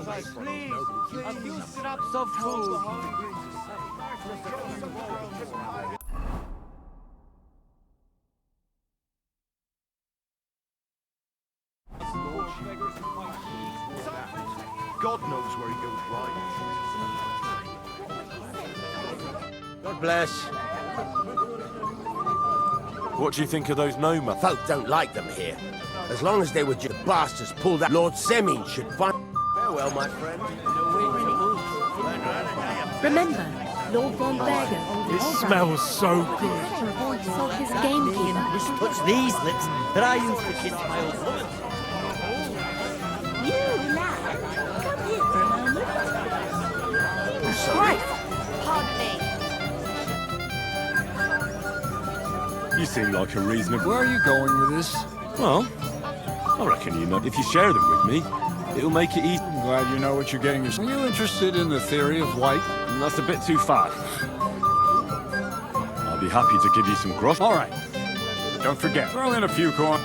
A few scraps of food. God knows where he goes right. God bless. What do you think of those nomads? Folk don't like them here. As long as they were just bastards pulled out, Lord Semin should find... Farewell, my friend. Remember, Lord von Berger. It smells so good. Saw his gamekeeper. This puts these lips that I use to kiss my old woman. You, lad, come here for a moment. Right. Pardon me. You seem like a reasonable... Where are you going with this? Well, I reckon you know. If you share them with me, it'll make it easy. I'm glad you know what you're getting yourself. Are you interested in the theory of white? And that's a bit too far. I'll be happy to give you some grosh. All right. Don't forget, throw in a few coins.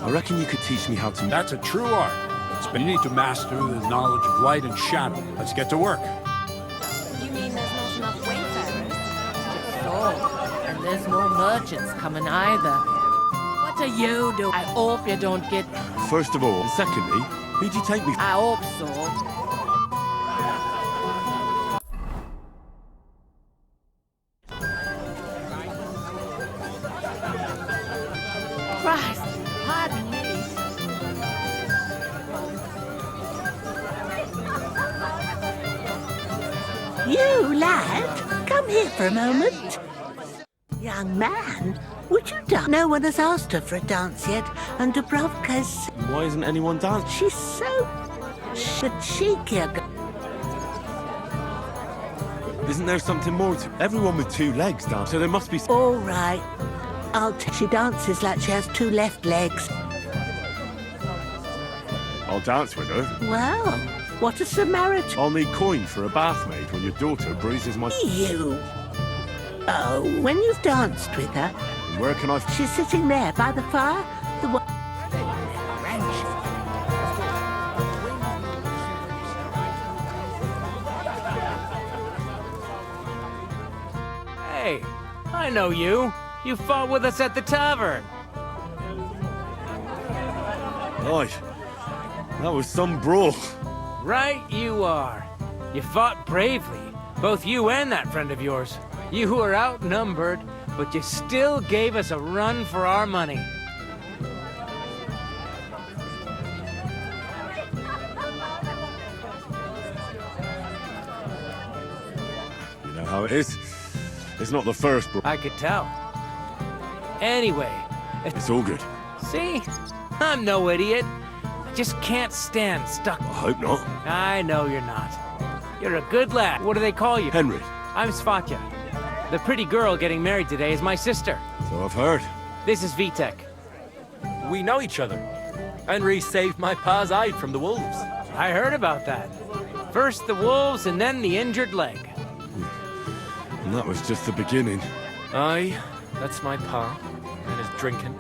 I reckon you could teach me how to... That's a true art. You need to master the knowledge of light and shadow. Let's get to work. You mean there's not enough wayfarers? And there's no merchants coming either. What do you do? I hope you don't get... First of all, and secondly, who'd you take me for? I hope so. Christ, pardon me. You, lad, come here for a moment. Young man, would you dance? No one has asked her for a dance yet, and Dubrovka's... Why isn't anyone dancing? She's so... cheeky. Isn't there something more to... Everyone with two legs dance, so there must be... All right. She dances like she has two left legs. I'll dance with her. Well, what a Samaritan. I'll need coin for a bath maid when your daughter bruises my... You. Oh, when you've danced with her, And where can I... she's sitting there by the fire. The one... Hey, I know you. You fought with us at the tavern. Aye, that was some brawl. Right you are. You fought bravely. Both you and that friend of yours. You were outnumbered, but you still gave us a run for our money. You know how it is. It's not the first brawl. I could tell. Anyway, It's all good. see? I'm no idiot. I just can't stand stuck. I hope not. I know you're not. You're a good lad. What do they call you? Henry, I'm Svatya. The pretty girl getting married today is my sister. so I've heard. This is Vitek. We know each other. Henry saved my pa's eye from the wolves. I heard about that. First the wolves and then the injured leg. And that was just the beginning. Aye, that's my pa. And his drinking.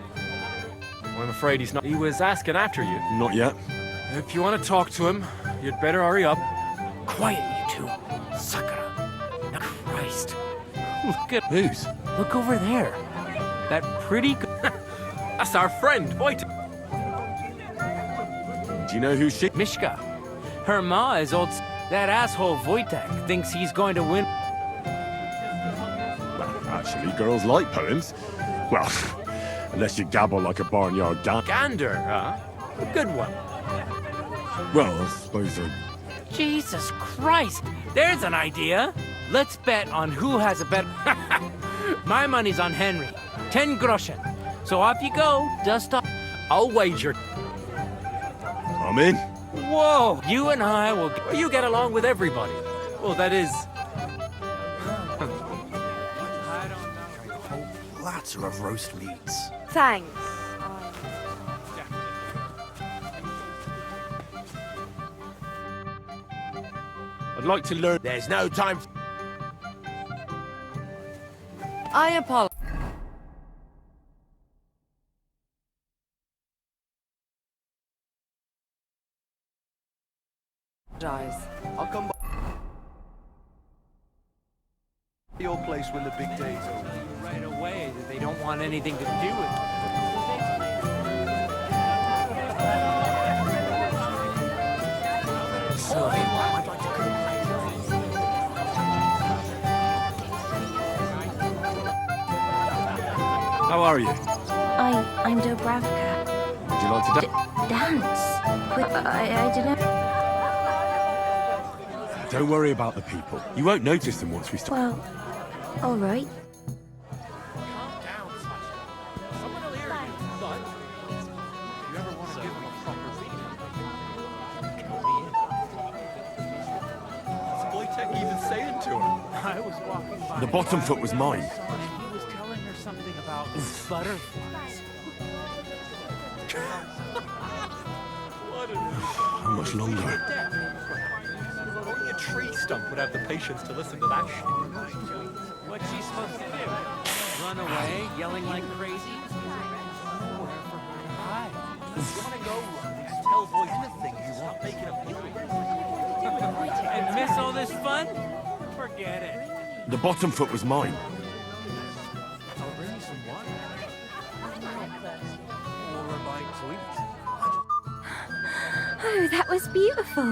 Well, I'm afraid he's not. He was asking after you. Not yet. If you want to talk to him, you'd better hurry up. Quiet, you two. Sakura. Christ. Look at... Whose? Look over there. That pretty... That's our friend, Voit. Do you know who she... Mishka. Her ma is old... That asshole Wojtek thinks he's going to win... Well, actually, girls like poems. Well, unless you gabble like a barnyard gat. Gander, huh? A good one. Well, I suppose I... Jesus Christ. There's an idea. Let's bet on who has a better... My money's on Henry. 10 groschen. So off you go. Dust off. I'll wager. I'm in. Whoa. You and I will... You get along with everybody. Well, that is... Platter of roast meats. Thanks. I'd like to learn... There's no time... I apologize. I'll come by your place when the big day's over. Right away that they don't want anything to do with it. How are you? I'm Dobravka. Would you like to Dance? But I don't know. Don't worry about the people. You won't notice them once we start. Well, all right. Calm down, Sasha. Someone will hear you, but if you ever want to give them a proper feeding, count me in. What's Wojtek even saying to her? I was walking by. The bottom foot was mine. And he was telling her something about butterflies. How much longer? Only a tree stump would have the patience to listen to that shit. What's she supposed to do? Run away, yelling like crazy? Nowhere for her to hide. You wanna go tell Wojtek things you want, making a And miss all this fun? Forget it. The bottom foot was mine. I'll bring you some water. Or a bite to eat. Oh, that was beautiful.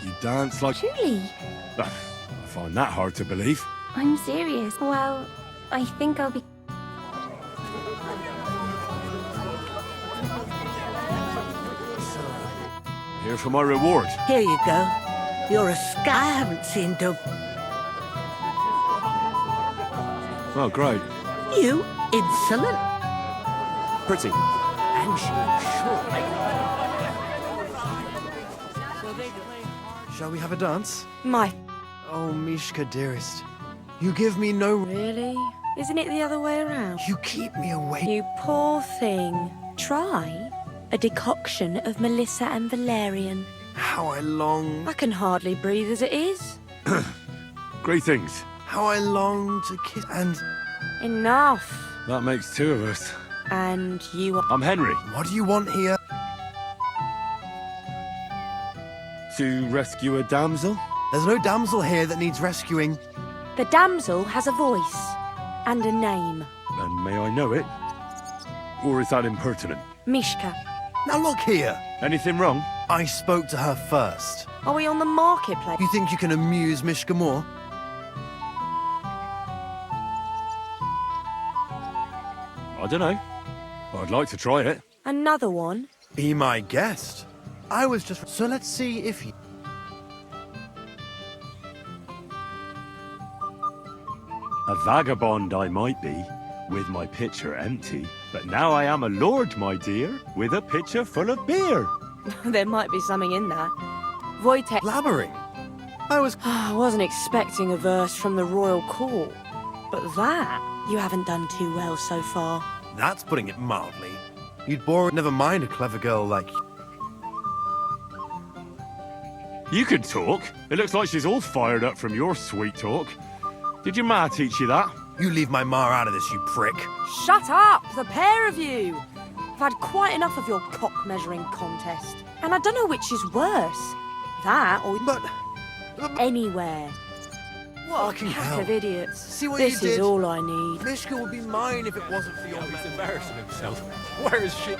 You dance like... Truly. I find that hard to believe. I'm serious. Well, I think I'll be... Here for my reward. Here you go. You're a sky. I haven't seen Dob. Oh, great. You insolent. Pretty. And she sure So they play hard. Shall we have a dance? My. Oh, Mishka, dearest. You give me no... Really? Isn't it the other way around? You keep me awake. You poor thing. Try a decoction of Melissa and Valerian. How I long... I can hardly breathe as it is. Great things. How I long to kiss... And Enough. That makes two of us. And you are... I'm Henry. what do you want here? To rescue a damsel? There's no damsel here that needs rescuing. The damsel has a voice and a name. And may I know it? Or is that impertinent? Mishka. Now look here. Anything wrong? I spoke to her first. Are we on the marketplace? You think you can amuse Mishka more? I don't know. I'd like to try it. Another one? Be my guest. I was just... So let's see if you... A vagabond I might be, with my pitcher empty, but now I am a lord, my dear, with a pitcher full of beer. There might be something in that. Wojtek. blabbering. I was... I wasn't expecting a verse from the royal court. But that, you haven't done too well so far. That's putting it mildly. You'd bore... Never mind a clever girl like... You can talk. It looks like she's all fired up from your sweet talk. Did your ma teach you that? You leave my ma out of this, you prick. Shut up, the pair of you! I've had quite enough of your cock-measuring contest. And I don't know which is worse. That or... But... anywhere. What Fucking a pack hell. of idiots. See what This you is did? all I need. Mishka would be mine if it wasn't for your... He's embarrassing himself. Where is she?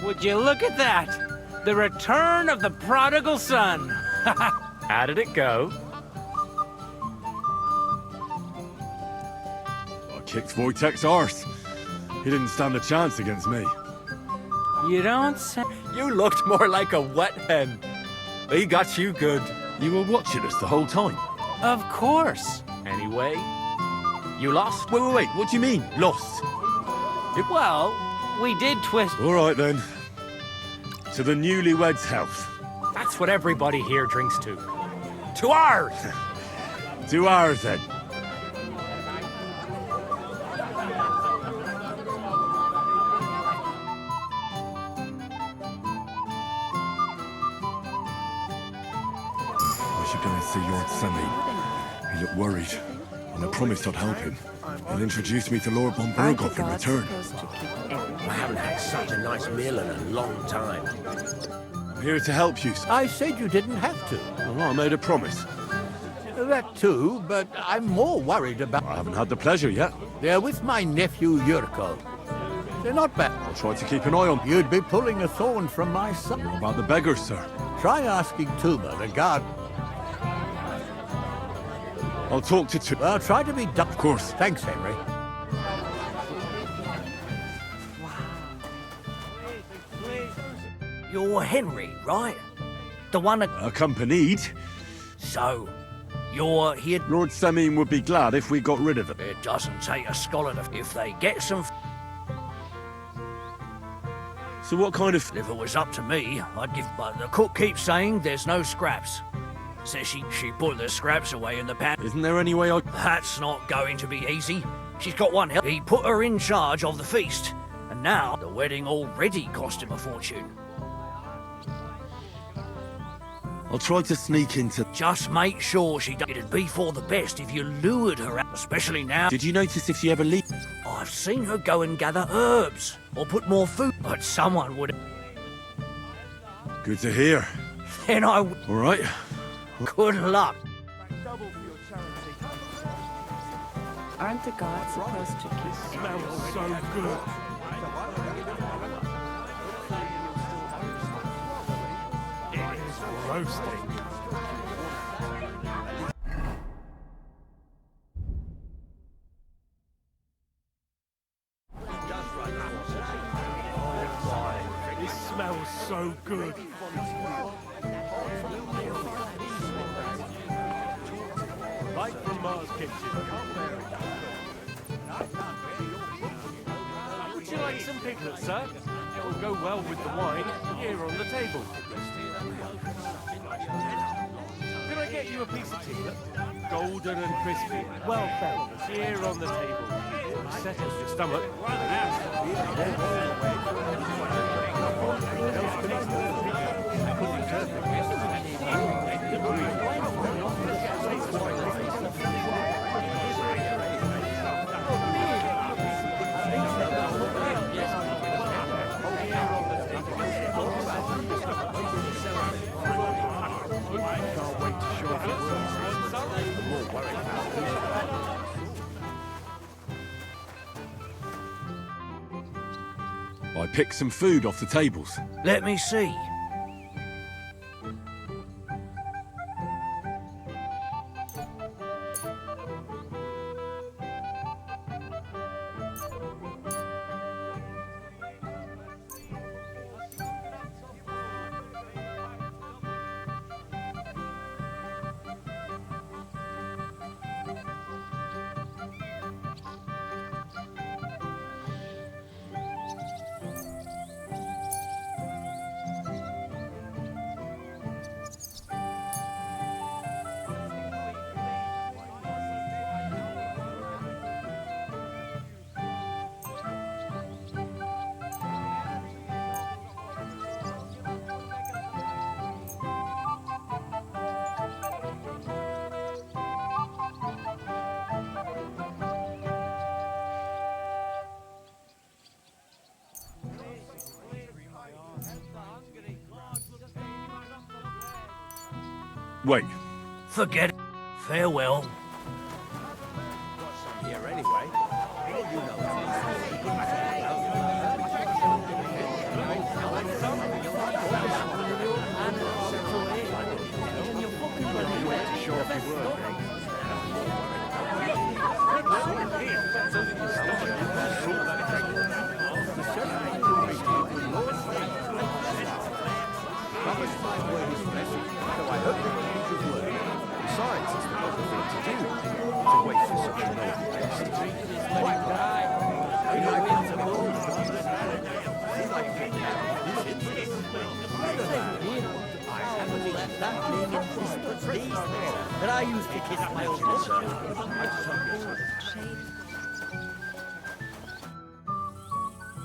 Would you look at that? The return of the prodigal son. How did it go? I kicked Wojtek's arse. He didn't stand a chance against me. You don't say. You looked more like a wet hen. He got you good. You were watching us the whole time. Of course. Anyway, you lost. Wait, what do you mean, lost? Well, we did twist. All right then. To the newlyweds' health. That's what everybody here drinks to. To ours! To ours then. I should go and see Lord Semi. He looked worried, and I promised I'd help him. He'll introduce me to Lord von Burghoff in return. I haven't had such a nice meal in a long time. I'm here to help you. I said you didn't have to. Well, I made a promise. That too, but I'm more worried about... I haven't had the pleasure yet. They're with my nephew, Yurko. They're not bad. I'll try to keep an eye on... You'd be pulling a thorn from my side. What about the beggars, sir? Try asking Tuba, the guard. I'll talk to Tuba. Well, try to be dumb. Of course. Thanks, Henry. You're Henry, right? The one that... Accompanied. So, you're here... Lord Semine would be glad if we got rid of him. It doesn't take a scholar to... If they get some... So what kind of... If it was up to me, I'd give... But the cook keeps saying there's no scraps. Says she put the scraps away in the pan. Isn't there any way I... That's not going to be easy. She's got one hell. He put her in charge of the feast. And now, the wedding already cost him a fortune. I'll try to sneak into... Just make sure she does. It'd be for the best if you lured her out, especially now. Did you notice if she ever leaves? I've seen her go and gather herbs, or put more food, but someone would... Good to hear. Then I... All right. Good luck. Aren't the gods supposed to kiss? Smells so good. Roasting. This smells so good. Right from Mars Kitchen. Would you like some piglets, sir? It will go well with the wine here on the table. Can I get you a piece of tea? Golden and crispy, well fed, here on the table. Settles your stomach. I picked some food off the tables. Let me see. Wait. Forget it. Farewell. Here anyway. You Besides, it's the proper thing to do, to wait for such a noble guest. That I used to kiss my old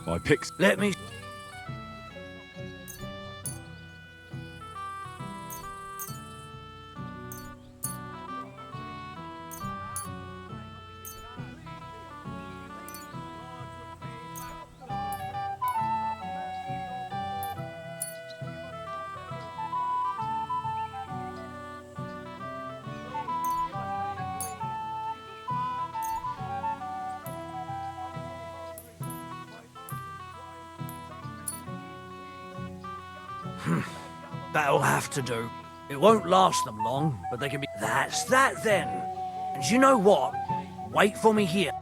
I picked... Let me... That'll have to do. It won't last them long, but they can be... That's that then. And you know what? Wait for me here.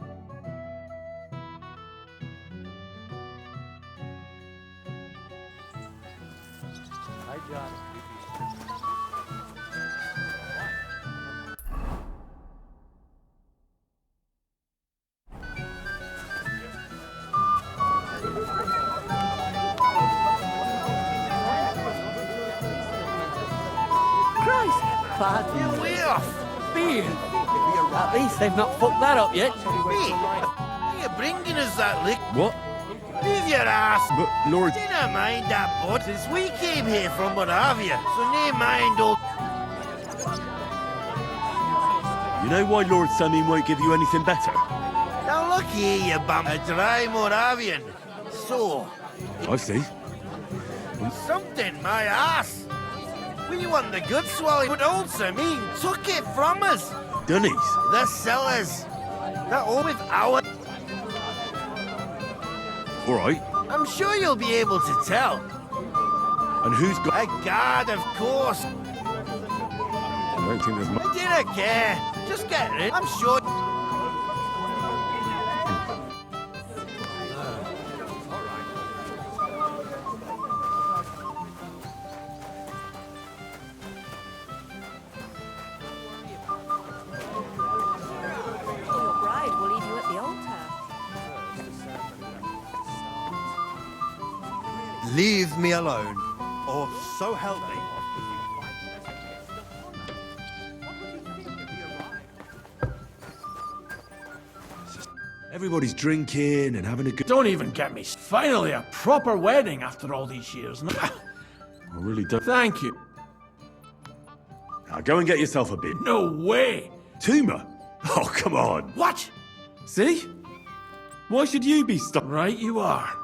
Hi, John. Christ, pardon. You're way off. Beer. At least they've not fucked that up yet. Me? Are you bringing us that lick? What? Leave your ass. But, Lord... Dinna mind that, bud. Since we came here from Moravia, so nae mind old... You know why Lord Semin won't give you anything better? Now look here, you bum. A dry Moravian. So, I see. something, my ass. We want the good swallow, but old Semin took it from us. Dunnies? The sellers. They're all with our... All right. I'm sure you'll be able to tell. And who's got... A guard, of course. I don't think there's much... I didn't care. Just get it. I'm sure... Your bride will leave you at the altar. Leave me alone, or so help me. Everybody's drinking and having a good... Don't even get me. Finally, a proper wedding after all these years. I really don't... Thank you. Now go and get yourself a bin. No way. Tuma? Oh, come on. What? See? Why should you be stuck? Right you are.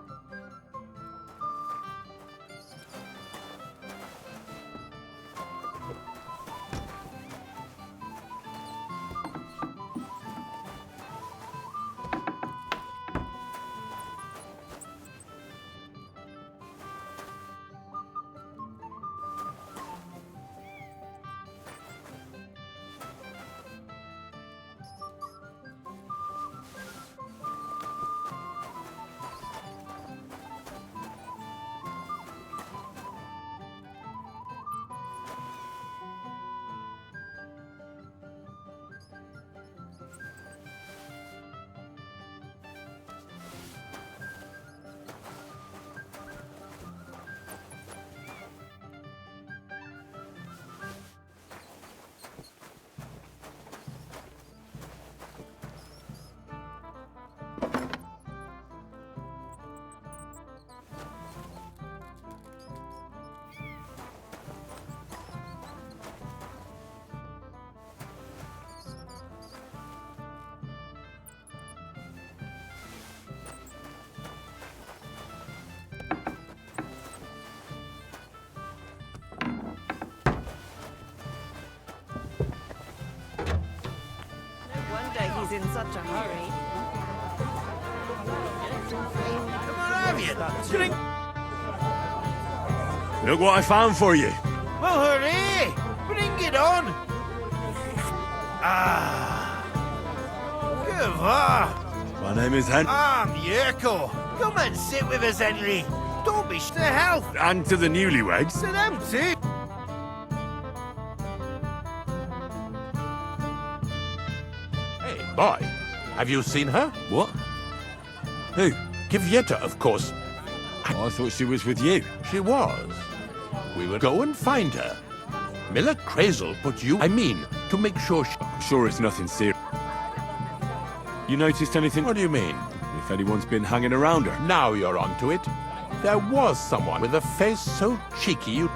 He's in such a hurry. Moravian, drink... Look what I found for you. Well, hooray! Bring it on! Ah... Good. My name is Henry. I'm Yurko. Come and sit with us, Henry. Don't be to health. And to the newlyweds. To them too. Hey, boy. Have you seen her? What? Who? Kvyetta, of course. Oh, I thought she was with you. She was. We will go and find her. Miller Crazel put you... I mean, to make sure she... I'm sure it's nothing serious. You noticed anything? What do you mean? If anyone's been hanging around her. Now you're onto it. There was someone with a face so cheeky you...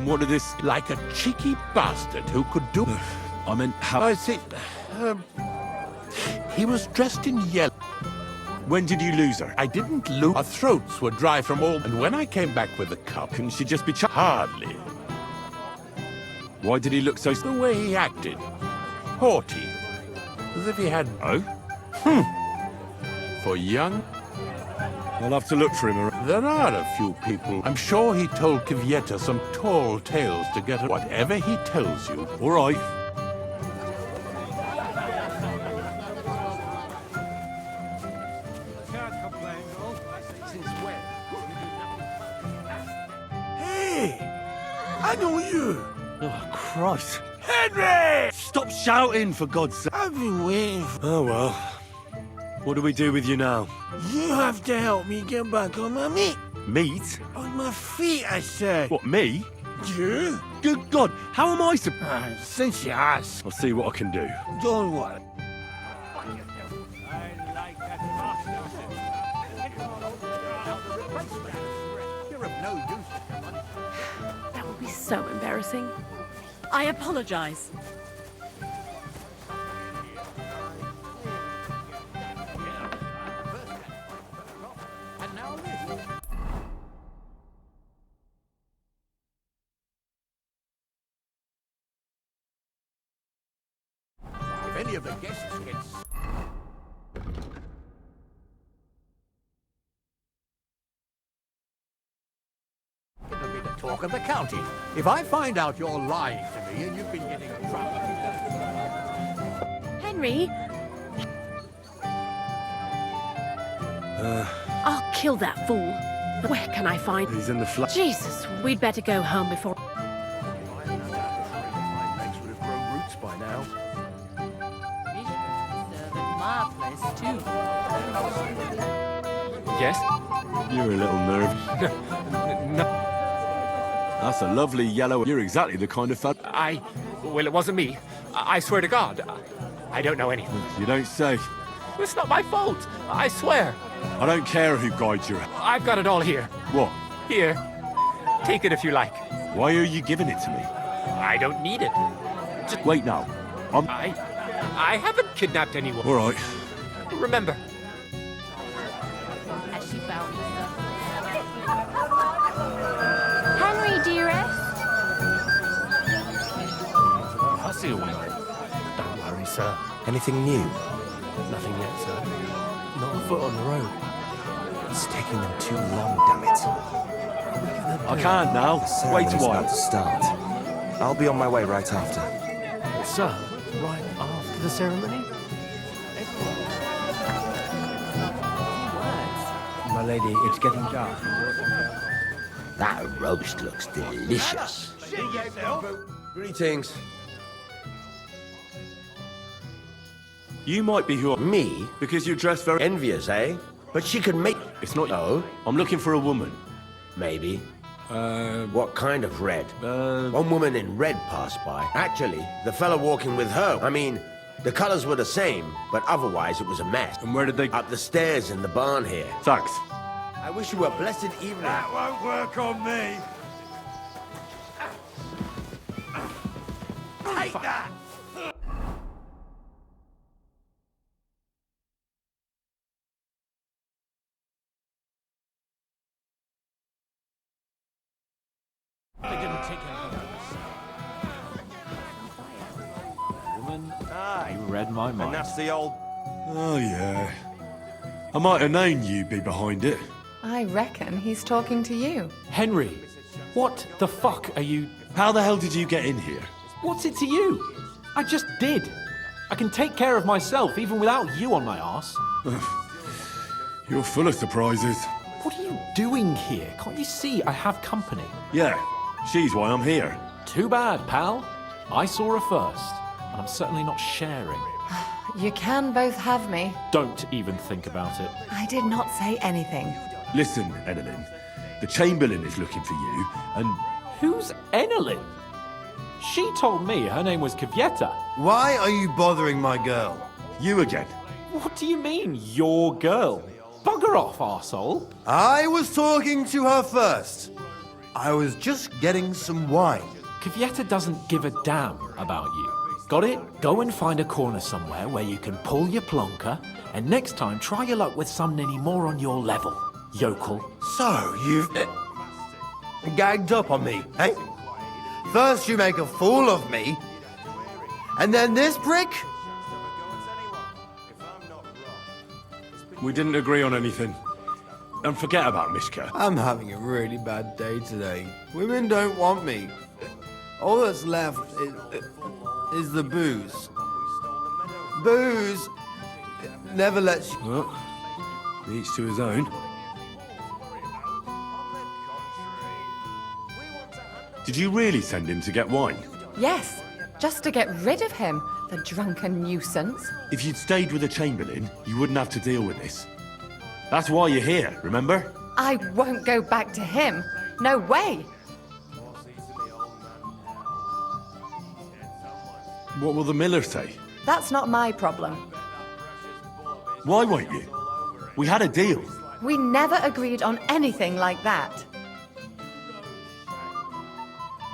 What did this... Like a cheeky bastard who could do... I meant how... I see. He was dressed in yellow. When did you lose her? I didn't lose. Our throats were dry from all... And when I came back with the cup... Couldn't she just be Hardly. Why did he look so... The way he acted. Haughty. As if he had... Oh? For young... I'll have to look for him. There are a few people. I'm sure he told Kvyeta some tall tales to get whatever he tells you. All right. Hey! I know you! Oh, Christ. Henry! Stop shouting, for God's sake. I've been waiting for... Oh, well. What do we do with you now? You have to help me get back on my feet. Meat? On my feet, I said. What, me? You? Good God, how am I supposed... Since you asked. I'll see what I can do. Don't worry. That would be so embarrassing. I apologize. If any of the guests get... It'll be the talk of the county. If I find out you're lying to me and you've been getting drunk... Henry? I'll kill that fool. Where can I find... He's in the flat. Jesus, we'd better go home before... My legs would have grown roots by now. My place, too. Yes? You're a little nervous. No. That's a lovely yellow... You're exactly the kind of fella... Well, it wasn't me. I swear to God. I don't know anything. You don't say. It's not my fault. I swear. I don't care who guides you. I've got it all here. What? Here. Take it if you like. Why are you giving it to me? I don't need it. Just Wait now. I haven't kidnapped anyone. All right. Remember. Has she found me? Henry, dearest. Hussy all night. Don't worry, sir. Anything new? Nothing yet, sir. Not a foot on the road. It's taking them too long, damn it. I can't now. Wait a while. About to start. I'll be on my way right after. Sir, right after the ceremony? My lady, it's getting dark. That roast looks delicious. Greetings. You might be who... Me? Because you dress very... Envious, eh? But she can make... It's not... No? I'm looking for a woman. Maybe. What kind of red? One woman in red passed by. Actually, the fella walking with her. I mean, the colors were the same, but otherwise it was a mess. And where did they... Up the stairs in the barn here. Thanks. I wish you a blessed evening. That won't work on me. Take that! They didn't take anything Woman, you read my mind. And that's the old... Oh, yeah. I might have known you'd be behind it. I reckon he's talking to you. Henry, what the fuck are you... How the hell did you get in here? What's it to you? I just did. I can take care of myself even without you on my arse. You're full of surprises. What are you doing here? Can't you see I have company? Yeah, she's why I'm here. Too bad, pal. I saw her first, and I'm certainly not sharing. You can both have me. Don't even think about it. I did not say anything. Listen, Enelin, the Chamberlain is looking for you, and... Who's Enelin? She told me her name was Kvyeta. Why are you bothering my girl? You again. What do you mean, your girl? Bugger off, arsehole. I was talking to her first. I was just getting some wine. Kvyeta doesn't give a damn about you. Got it? Go and find a corner somewhere where you can pull your plonker, and next time try your luck with somebody more on your level, yokel. So, you've... gagged up on me, eh? First you make a fool of me, and then this prick? We didn't agree on anything. And forget about Mishka. I'm having a really bad day today. Women don't want me. All that's left is the booze. Booze never lets you... Well, each to his own. Did you really send him to get wine? Yes, just to get rid of him, the drunken nuisance. If you'd stayed with the Chamberlain, you wouldn't have to deal with this. That's why you're here, remember? I won't go back to him. No way. What will the miller say? That's not my problem. Why won't you? We had a deal. We never agreed on anything like that.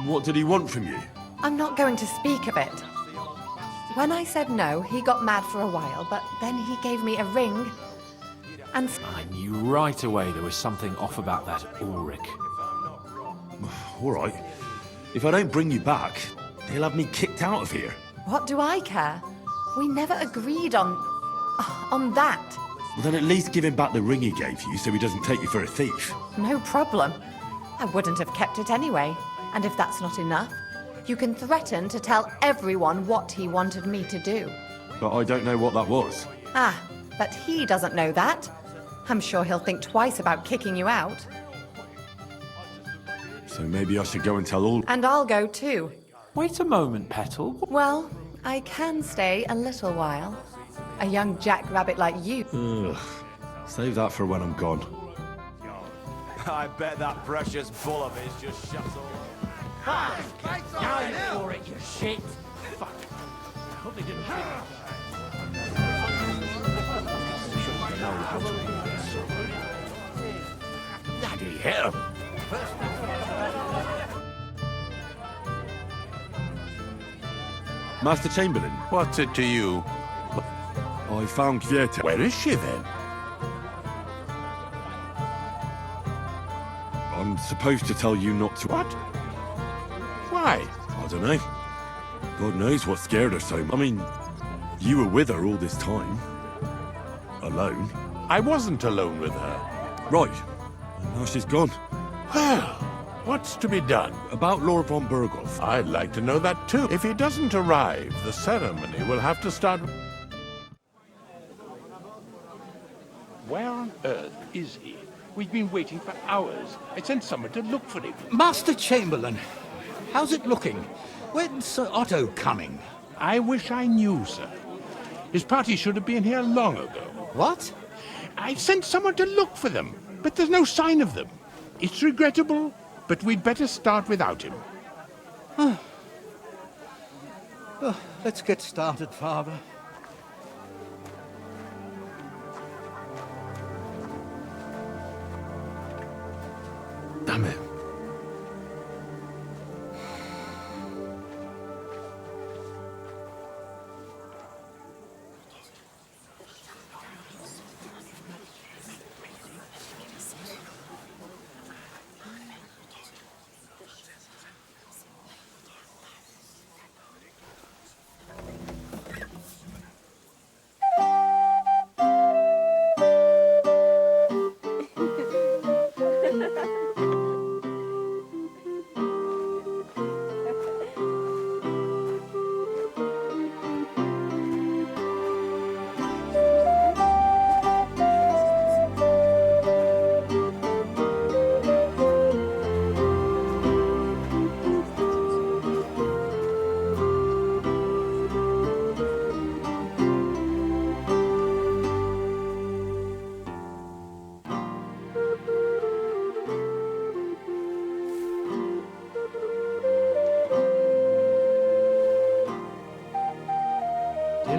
What did he want from you? I'm not going to speak of it. When I said no, he got mad for a while, but then he gave me a ring. And I knew right away there was something off about that Ulrich. All right. If I don't bring you back, they'll have me kicked out of here. what do I care? We never agreed on that. Well, then at least give him back the ring he gave you so he doesn't take you for a thief. No problem. I wouldn't have kept it anyway. And if that's not enough, you can threaten to tell everyone what he wanted me to do. But I don't know what that was. Ah, but he doesn't know that. I'm sure he'll think twice about kicking you out. So maybe I should go and tell all... And I'll go too. Wait a moment, Petal. Well, I can stay a little while. A young jackrabbit like you. Ugh. Save that for when I'm gone. I bet that precious bull of his just shuts all... Ha! Now you're for it, you shit! Fuck. I hope they didn't figure Bloody hell! Master Chamberlain. What's it to you? I found Kvieta. Where is she then? I'm supposed to tell you not to... What? Why? I don't know. God knows what scared her so much. I mean, you were with her all this time. Alone. I wasn't alone with her. Right. And now she's gone. Well, what's to be done? About Lord von Burgolf. I'd like to know that too. If he doesn't arrive, the ceremony will have to start... Where on earth is he? We've been waiting for hours. I sent someone to look for him. Master Chamberlain, how's it looking? When's Sir Otto coming? I wish I knew, sir. His party should have been here long ago. What? I sent someone to look for them, but there's no sign of them. It's regrettable, but we'd better start without him. Let's get started, Father. Damn it.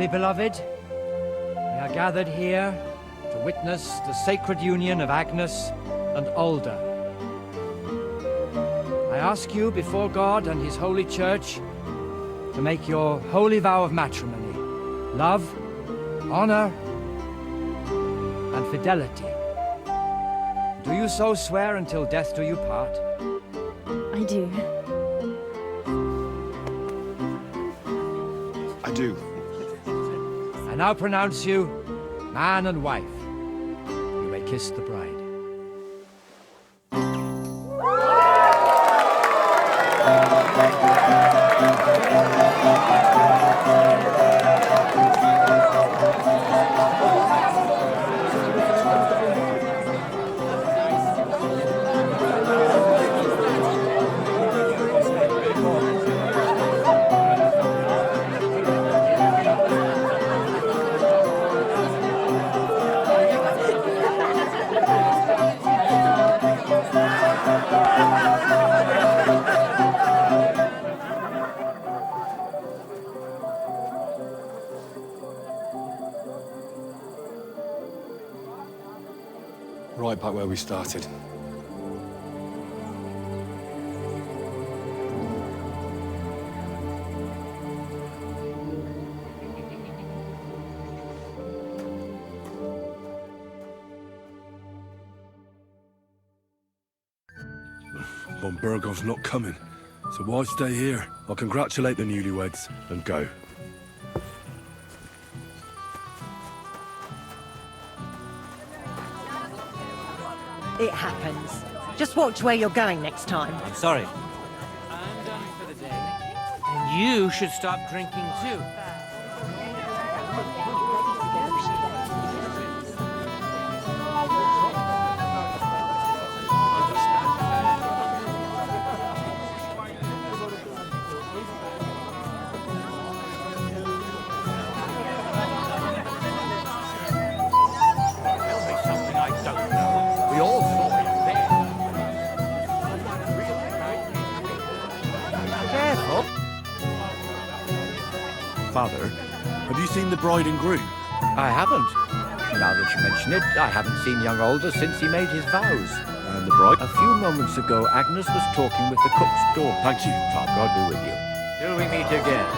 Dearly beloved, we are gathered here to witness the sacred union of Agnes and Alda. I ask you before God and His holy church to make your holy vow of matrimony, love, honor, and fidelity. Do you so swear until death do you part? I do. I do. I now pronounce you man and wife. You may kiss the bride. Right back where we started. Von Burgov's not coming, so why stay here? I'll congratulate the newlyweds and go. It happens. Just watch where you're going next time. I'm sorry. I'm done for the day. And you should stop drinking too. Father, have you seen the bride and groom? I haven't. Now that you mention it, I haven't seen young Aldous since he made his vows. And the bride? A few moments ago, Agnes was talking with the cook's daughter. Thank you, Father. God be with you. Till we meet again.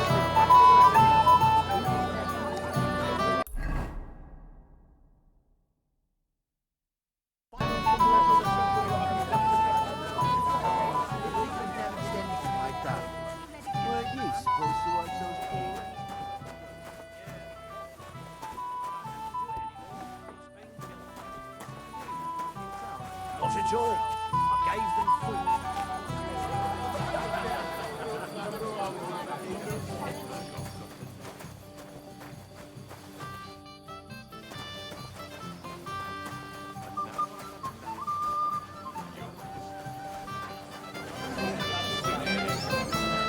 Not at all. I gave them food.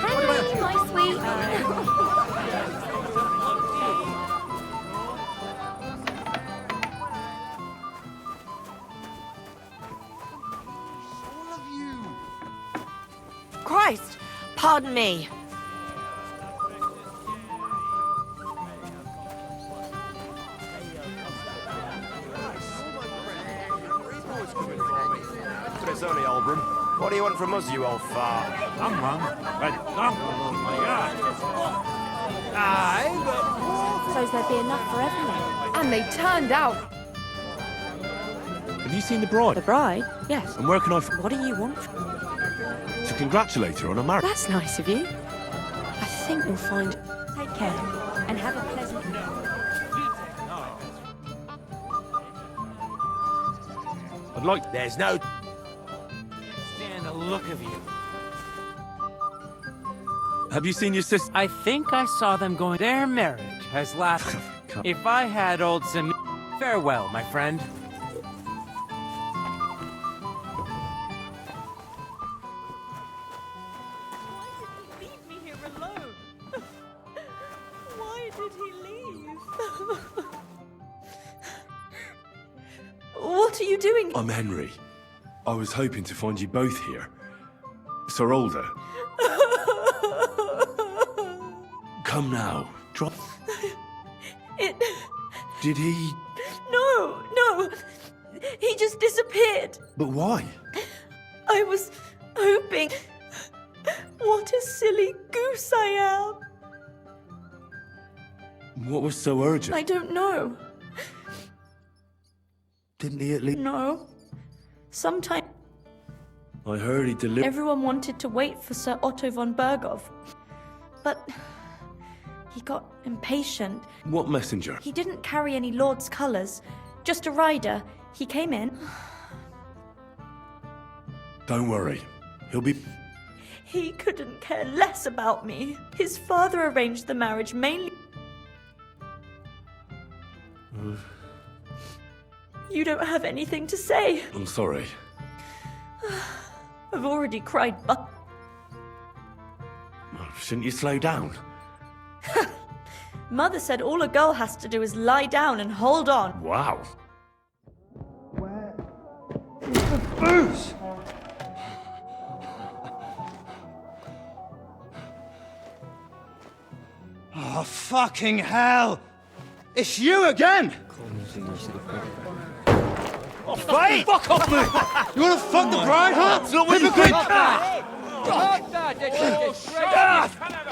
Henry, my sweet. Christ! Pardon me. It's only Albram. What do you want from us, you old fart? I'm wrong. But oh my God. So's there'd be enough for everyone. And they turned out. Have you seen the bride? The bride? Yes. And where can I... What do you want? To congratulate her on her marriage. That's nice of you. I think you'll find... Take care, and have a pleasant... I'd like... There's no... Stand the look of you. Have you seen your sister? I think I saw them going. Their marriage has lasted. If I had old Sim... Farewell, my friend. What are you doing? I'm Henry. I was hoping to find you both here. Sir Alder. Come now. Drop. It... Did he... No! He just disappeared. But why? I was hoping... What a silly goose I am. What was so urgent? I don't know. Didn't he at least... No. Sometime... I heard he delivered... Everyone wanted to wait for Sir Otto von Bergov. But... he got impatient. What messenger? He didn't carry any lord's colours. Just a rider. He came in. Don't worry. He'll be... He couldn't care less about me. His father arranged the marriage mainly... You don't have anything to say. I'm sorry. I've already cried, but... Shouldn't you slow down? Mother said all a girl has to do is lie down and hold on. Wow. Booze! Oh, fucking hell! It's you again! Fight! Fuck off, mate! You wanna fuck the bride, huh? It's not what you think! What are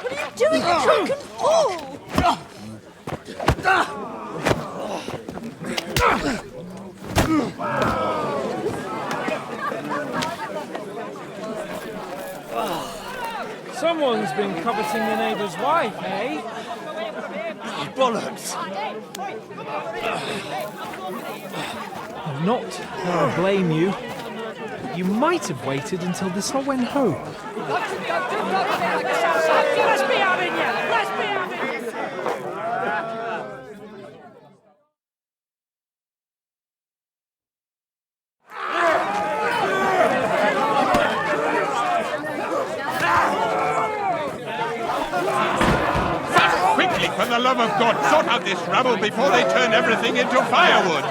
you doing, you drunken fool? Someone's been coveting the neighbour's wife, eh? Bollocks! Not that I blame you. You might have waited until this all went home. Let's be having you! Let's be having you! Quickly, for the love of God, sort out this rabble before they turn everything into firewood!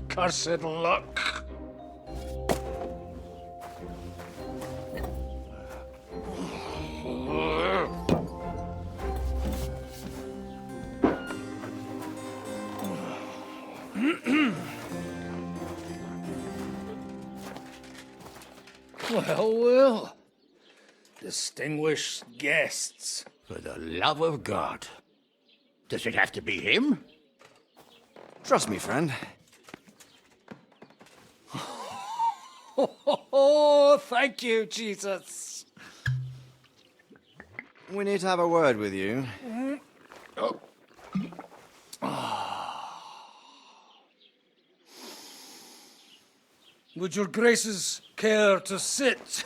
Cursed luck. Well, well. Distinguished guests. For the love of God. Does it have to be him? Trust me, friend. Oh, thank you, Jesus. We need to have a word with you. Oh. Would your graces care to sit?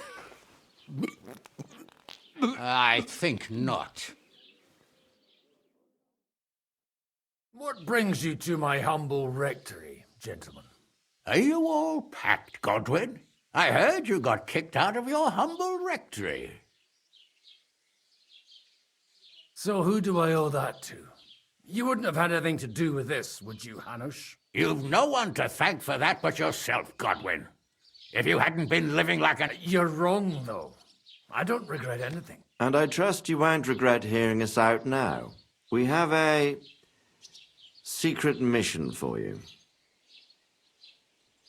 I think not. What brings you to my humble rectory, gentlemen? Are you all packed, Godwin? I heard you got kicked out of your humble rectory. So who do I owe that to? You wouldn't have had anything to do with this, would you, Hanush? You've no one to thank for that but yourself, Godwin. If you hadn't been living like an... You're wrong, though. I don't regret anything. And I trust you won't regret hearing us out now. We have a secret mission for you.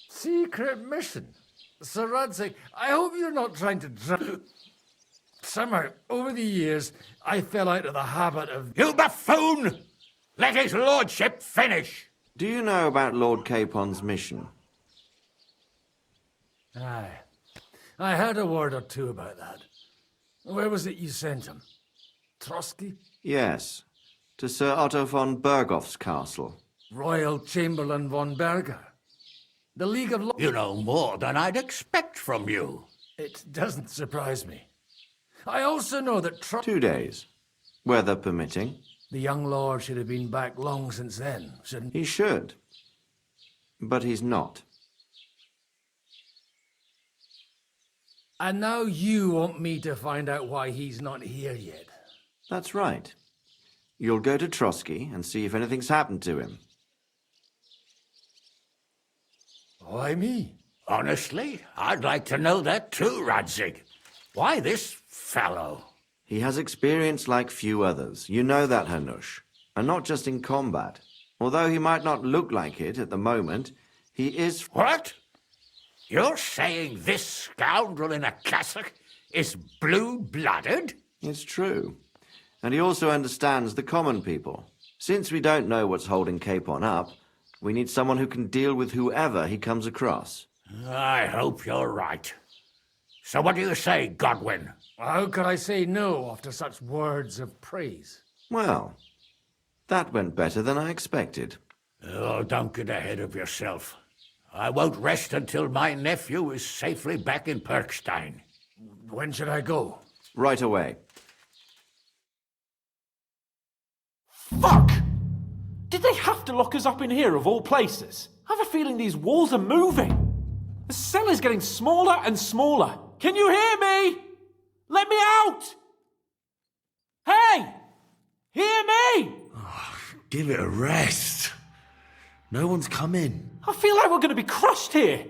Secret mission? Sir Radzig, I hope you're not trying to Somehow, over the years, I fell out of the habit of... You buffoon! Let his lordship finish! Do you know about Lord Capon's mission? Aye. I heard a word or two about that. Where was it you sent him? Trotsky? Yes, to Sir Otto von Bergoff's castle. Royal Chamberlain von Berger. The League of... You know more than I'd expect from you. It doesn't surprise me. I also know that 2 days, weather permitting. The young lord should have been back long since then, shouldn't he? He should. But he's not. And now you want me to find out why he's not here yet. That's right. You'll go to Trotsky and see if anything's happened to him. Why me? Honestly, I'd like to know that too, Radzig. Why this fellow? He has experience like few others. You know that, Hanush. And not just in combat. Although he might not look like it at the moment, he is... What? You're saying this scoundrel in a cassock is blue-blooded? It's true. And he also understands the common people. Since we don't know what's holding Capon up, we need someone who can deal with whoever he comes across. I hope you're right. So what do you say, Godwin? How could I say no after such words of praise? Well, that went better than I expected. Oh, don't get ahead of yourself. I won't rest until my nephew is safely back in Perkstein. When should I go? Right away. Fuck! Did they have to lock us up in here of all places? I have a feeling these walls are moving. The cell is getting smaller and smaller. Can you hear me? Let me out! Hey! Hear me! Give it a rest. No one's coming. I feel like we're going to be crushed here.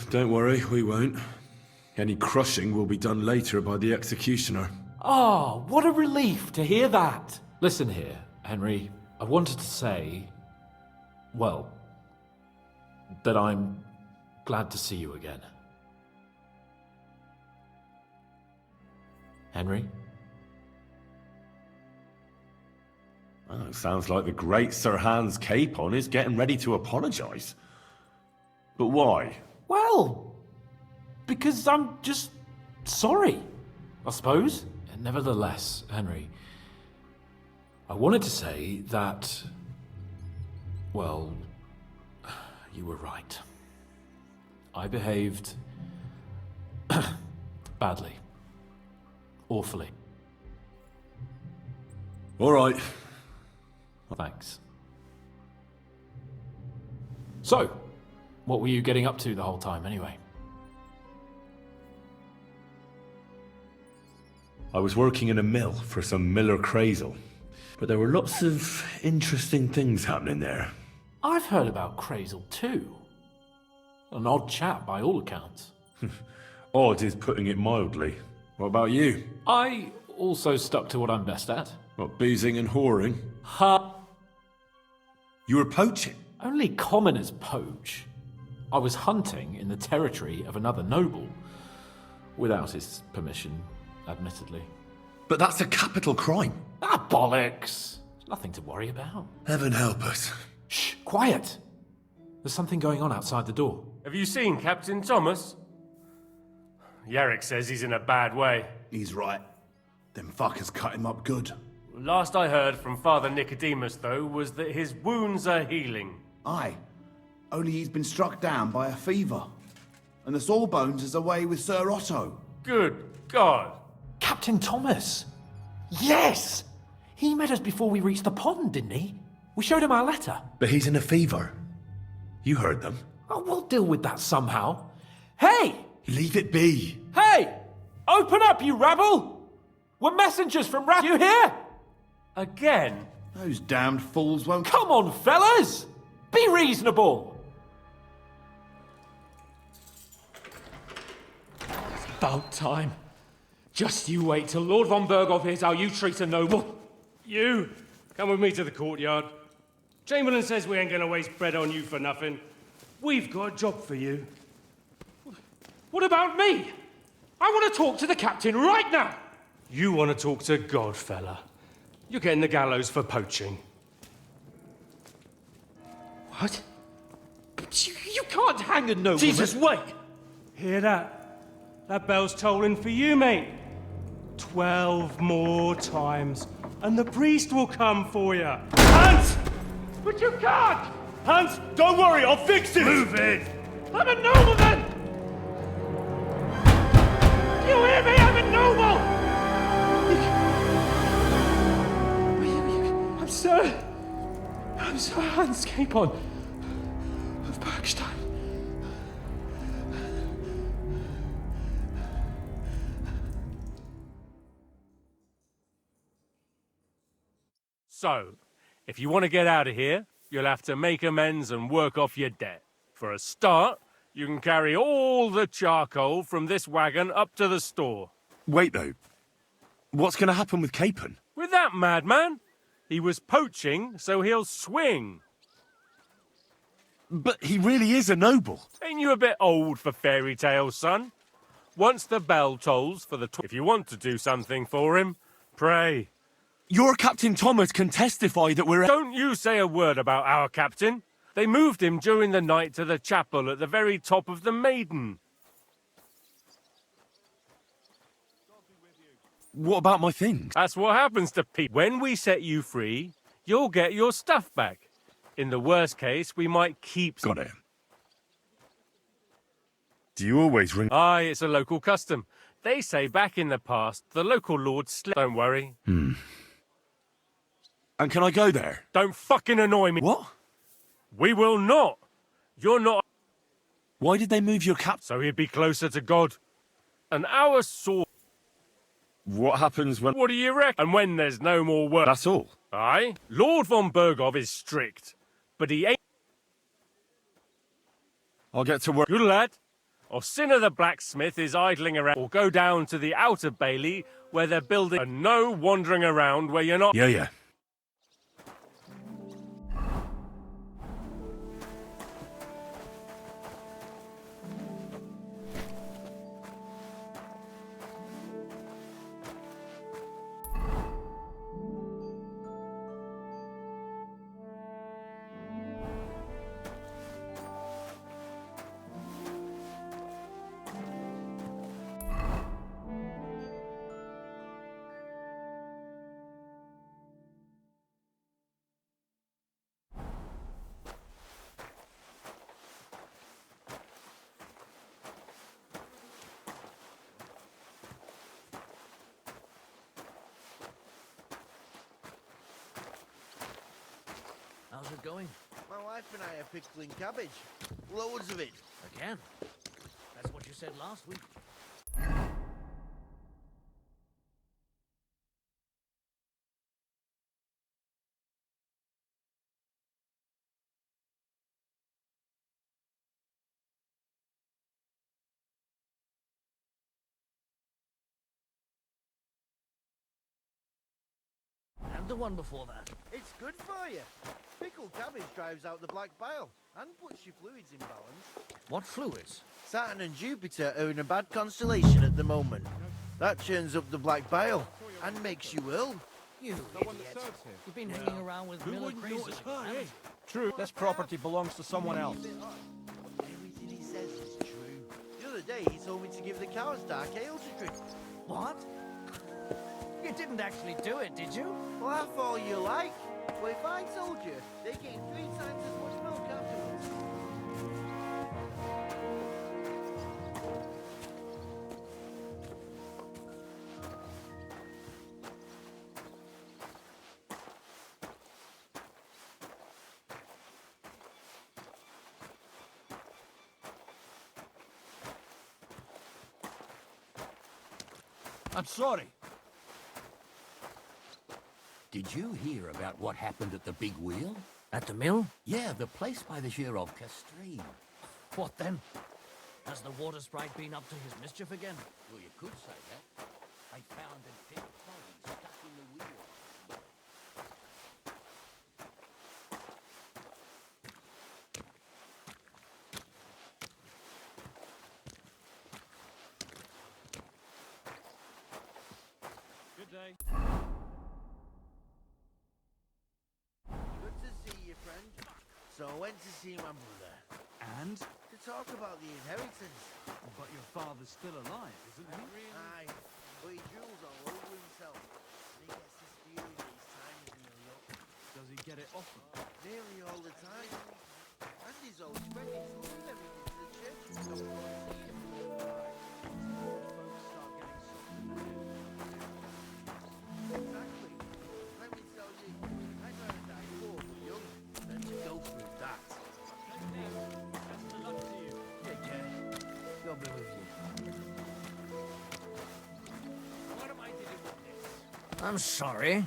Don't worry, we won't. Any crushing will be done later by the executioner. Oh, what a relief to hear that. Listen here, Henry. I wanted to say, well, that I'm glad to see you again. Henry? Oh, it sounds like the great Sir Hans Capon is getting ready to apologise. But why? Well, because I'm just sorry, I suppose. And nevertheless, Henry, I wanted to say that, well, you were right. I behaved badly. Awfully. All right. Thanks. So, what were you getting up to the whole time, anyway? I was working in a mill for some Miller Crazel, but there were lots of interesting things happening there. I've heard about Crazel too. An odd chap by all accounts. Odd is putting it mildly. What about you? I also stuck to what I'm best at. What, boozing and whoring? Ha! You were poaching? Only commoners poach. I was hunting in the territory of another noble. Without his permission, admittedly. But that's a capital crime. Ah, bollocks! Nothing to worry about. Heaven help us. Shh, quiet! There's something going on outside the door. Have you seen Captain Thomas? Yarrick says he's in a bad way. He's right. Them fuckers cut him up good. Last I heard from Father Nicodemus, though, was that his wounds are healing. Aye. Only he's been struck down by a fever. And the Sawbones is away with Sir Otto. Good God. Captain Thomas! Yes! He met us before we reached the pond, didn't he? We showed him our letter. But he's in a fever. You heard them. Oh, we'll deal with that somehow. Hey! Leave it be. Hey! Open up, you rabble! We're messengers from You hear? Again? Those damned fools won't... Come on, fellas! Be reasonable! It's about time. Just you wait till Lord von Berghoff hears how you treat a noble. You, come with me to the courtyard. Chamberlain says we ain't gonna waste bread on you for nothing. We've got a job for you. What about me? I want to talk to the captain right now. You want to talk to God, fella. You're getting the gallows for poaching. What? You can't hang a nobleman. Jesus, wait! Hear that? That bell's tolling for you, mate. 12 more times, and the priest will come for you. Hans! But you can't! Hans, don't worry, I'll fix it! Move it! I'm a nobleman! You hear me? I'm a noble! I'm Sir Hans Capon of Bergstein. So, if you want to get out of here, you'll have to make amends and work off your debt. For a start, you can carry all the charcoal from this wagon up to the store. Wait, though. What's going to happen with Capon? With that madman? He was poaching, so he'll swing. But he really is a noble. Ain't you a bit old for fairy tales, son? Once the bell tolls for the... If you want to do something for him, pray. Your Captain Thomas can testify that we're... Don't you say a word about our captain. They moved him during the night to the chapel at the very top of the Maiden. What about my things? That's what happens to people. When we set you free, you'll get your stuff back. In the worst case, we might keep... Got it. Do you always ring... Aye, it's a local custom. They say back in the past, the local lord slept... Don't worry. And can I go there? Don't fucking annoy me. What? We will not. You're not... Why did they move your cap... So he'd be closer to God. And our sword... What happens when... What do you reckon? And when there's no more work... That's all. Aye? Lord von Bergov is strict. But he ain't... I'll get to work. Good lad. Or Sinner the blacksmith is idling around. Or go down to the outer bailey where they're building... And no wandering around where you're not... Yeah. How's it going? My wife and I are pickling cabbage. Loads of it. Again? That's what you said last week. And the one before that. It's good for you. Pickled cabbage drives out the black bile and puts your fluids in balance. What fluids? Saturn and Jupiter are in a bad constellation at the moment. That churns up the black bile and makes you ill. You idiot. You've been hanging around with Miller Crazy. True, this property belongs to someone else. Everything he says is true. The other day he told me to give the cows dark ale to drink. What? You didn't actually do it, did you? Well, that's all you like. But if I told you, they gain 3 times as much milk afterwards. I'm sorry. Did you hear about what happened at the Big Wheel? At the mill? Yeah, the place by the Zhirovka stream. What then? Has the water sprite been up to his mischief again? Well, you could say that. I found a dead body stuck in the wheel. Good day. Good to see you, friend. So I went to see my brother. And? To talk about the inheritance. But your father's still alive, isn't he? Aye, but he drools all over himself. And he gets this feeling that his time is nearly up. Does he get it often? Nearly all the time. And he's always ready to leave everything to the church and come and go and see him. Exactly. Let me tell you, I'd rather die poor but young than to go through that. Take care. God be with you. What am I doing with this? I'm sorry.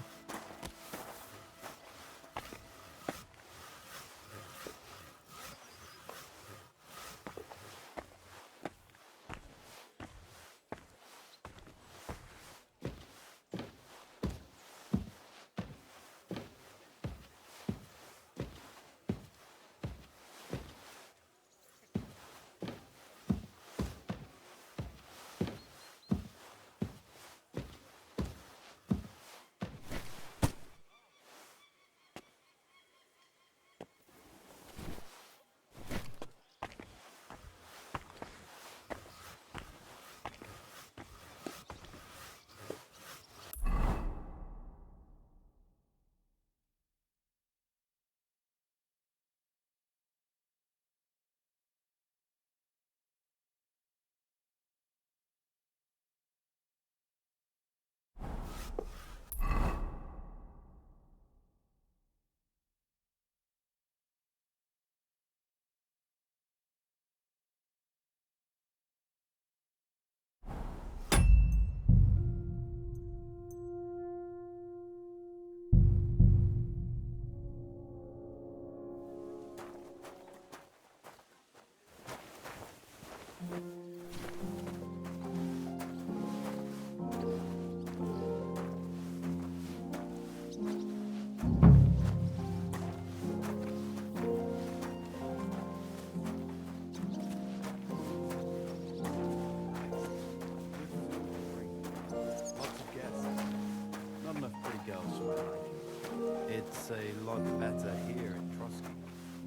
lot better here in Trotsky.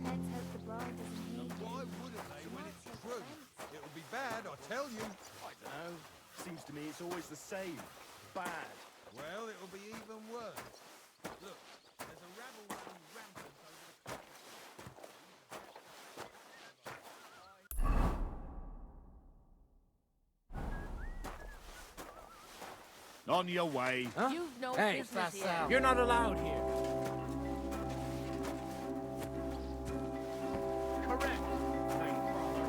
Let's hope the bride doesn't hear you. Why wouldn't they when it's true? It'll be bad, I tell you. I don't know. Seems to me it's always the same. Bad. Well, it'll be even worse. Look, there's a rabble running rampant over the On your way. You've no hey, business here. You're not allowed here. Correct, Nightcrawler.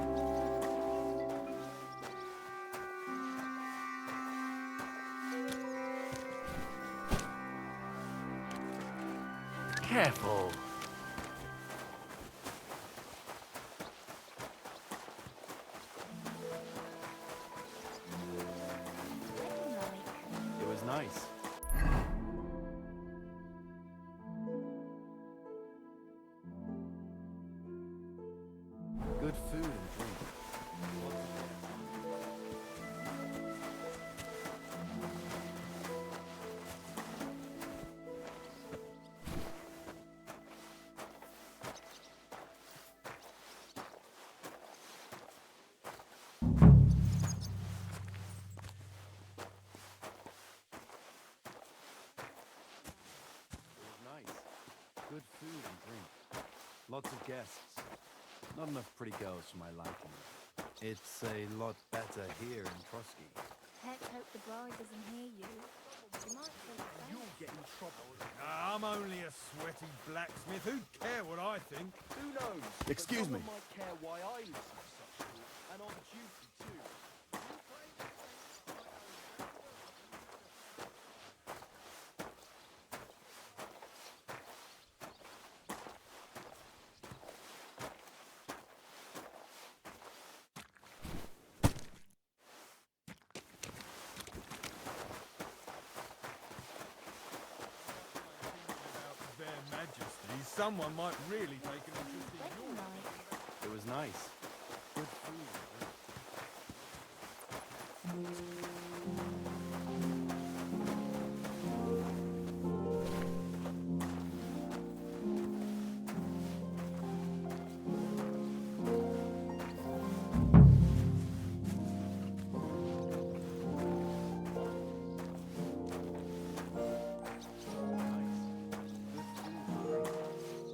Careful. It was nice. Good food and drink. Good food and drink. Lots of guests. Not enough pretty girls for my liking. It's a lot better here in Trotsky. Let's hope the bride doesn't hear you. You might take offense. You'll get in trouble. I'm only a sweaty blacksmith. Who'd care what I think? Who knows? Excuse But me. someone might care why I listen to such talk, and on duty too. Their Majesty, someone might really take an interest in your It was nice. Good food and drink.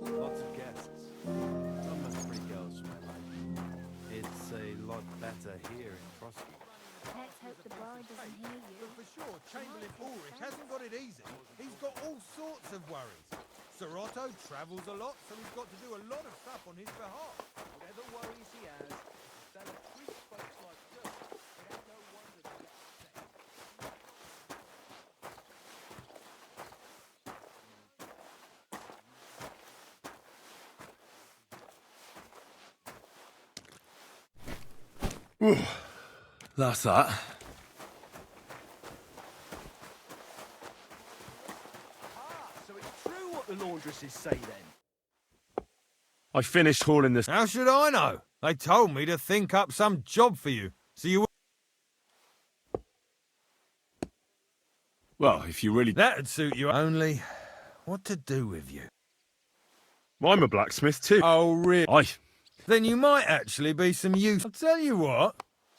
Lots of guests. Not enough pretty girls for my liking. It's a lot better here in Trotsky. Let's hope the bride doesn't hear you. But for sure, Chamberlain Ulrich hasn't got it easy. He's got all sorts of worries. Sir Otto travels a lot, so he's got to do a lot of stuff on his behalf. Whatever worries he has, the fella treats folks like dirt. It ain't no wonder they get upset. That's that. So it's true what the laundresses say then? I finished hauling this. How should I know? They told me to think up some job for you, so you... Well, if you really... That'd suit you. Only, what to do with you? Well, I'm a blacksmith too. Oh, really? I... Then you might actually be some use. I'll tell you what.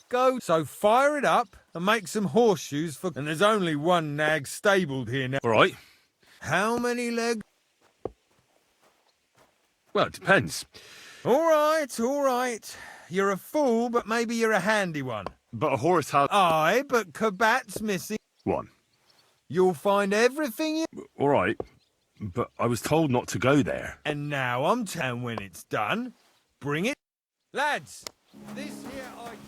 Go, so fire it up and make some horseshoes for... And there's only one nag stabled here now. All right. How many legs? Well, it depends. All right, all right. You're a fool, but maybe you're a handy one. But a horse has... Aye, but Kabat's missing. One. You'll find everything you... All right. But I was told not to go there. And now I'm telling when it's done. Bring it. Lads, this here itinerant...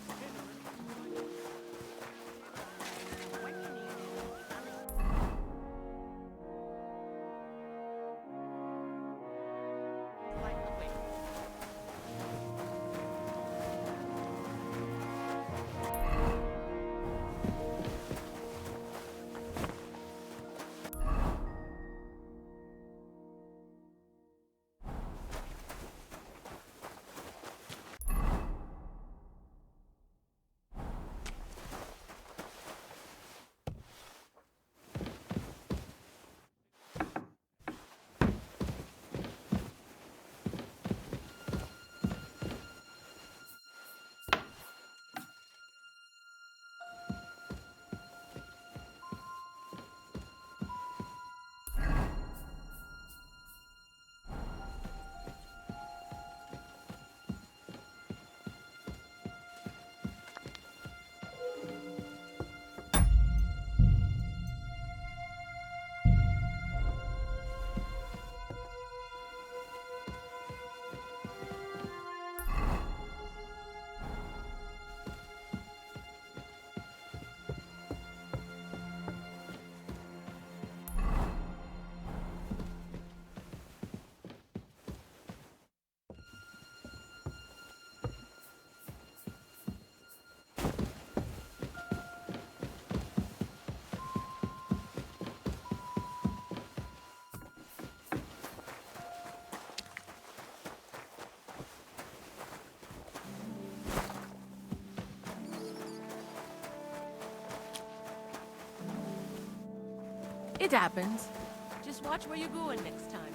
It happens. Just watch where you're going next time.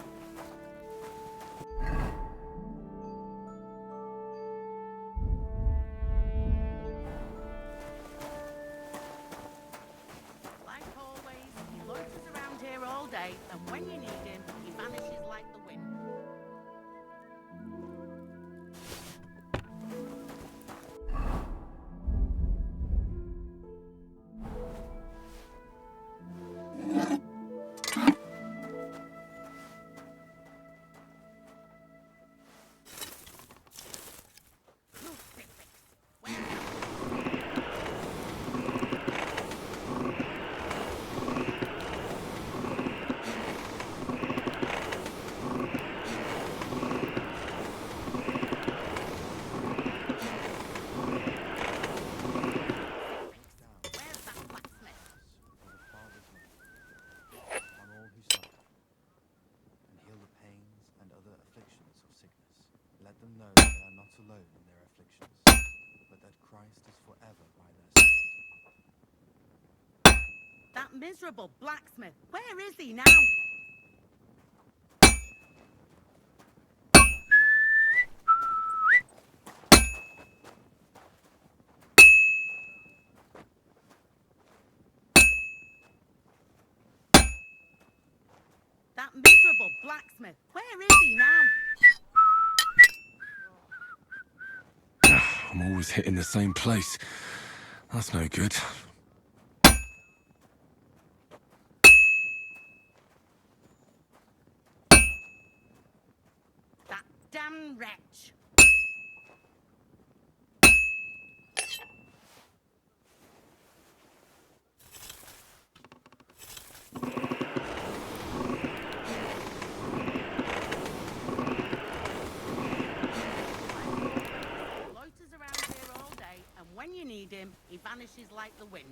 Like always, he loiters around here all day, and when you need him, he vanishes like the wind. Let them know they are not alone in their afflictions, but that Christ is forever by their side. That miserable blacksmith, where is he now? That miserable blacksmith, where is he now? I'm always hitting the same place. That's no good. That damn wretch. When you need him, he vanishes like the wind.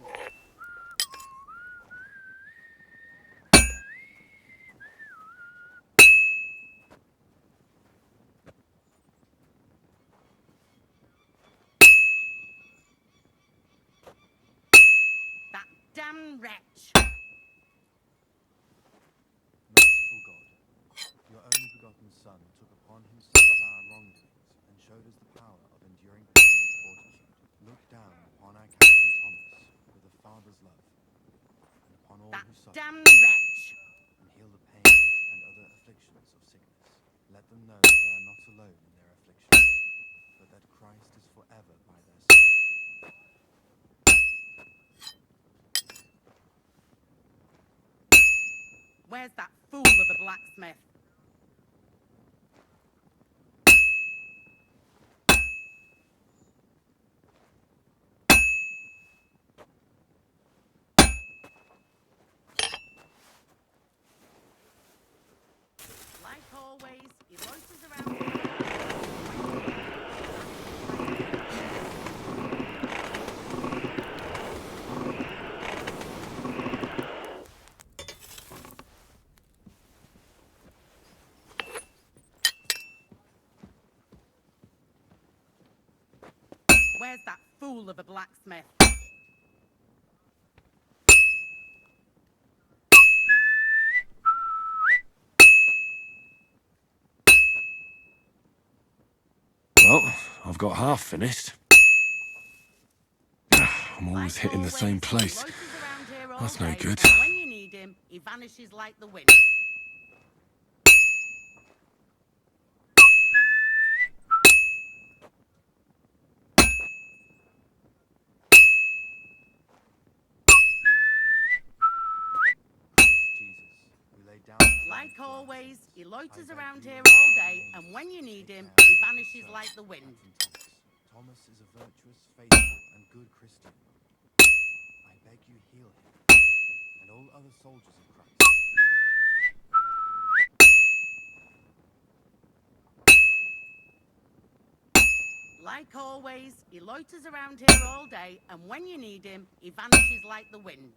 That damn wretch. Merciful God, your only begotten Son took upon himself our wrongdoings and showed us the power of enduring pain and fortitude. Look down upon our Captain Thomas with a father's love, and upon all that who suffer, damn wretch, and heal the pains and other afflictions of sickness. Let them know they are not alone in their afflictions, but that Christ is forever by their side. Where's that fool of a blacksmith? Like always, he loiters around. Where's that fool of a blacksmith? Well, I've got half finished. I'm always hitting the same place. That's no good. When you need him, he vanishes like the wind. Like always, he loiters around here all day, and when you need him, he vanishes like the wind. Thomas is a virtuous, faithful, and good Christian. I beg you heal him, and all other soldiers of Christ. Like always, he loiters around here all day, and when you need him, he vanishes like the wind.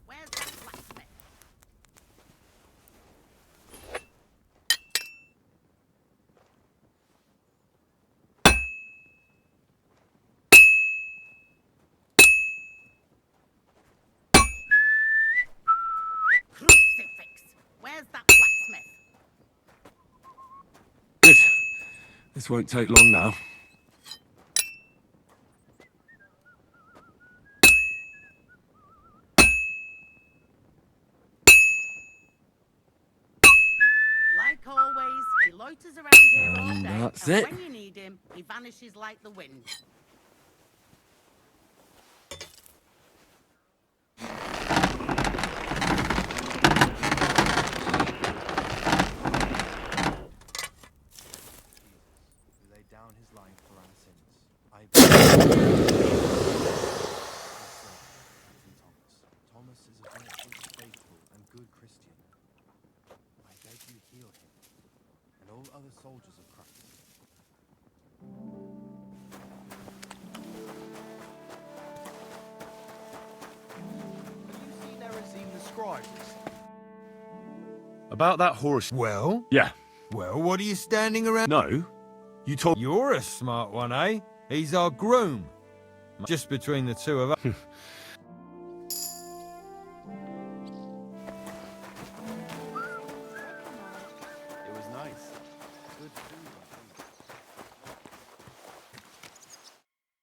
Where's that blacksmith? This won't take long now. Like always, he loiters around here all And day, that's and it. when you need him, he vanishes like the wind. Who laid down his life for our sins. Thomas is a virtuous, faithful, and good Christian. I beg you heal him, and all other soldiers of Christ. Have you seen Erazim the scribe? About that horse. Well? Yeah. Well, what are you standing around? No. You told. You're a smart one, eh? He's our groom. Just between the two of us. It was nice. Good food.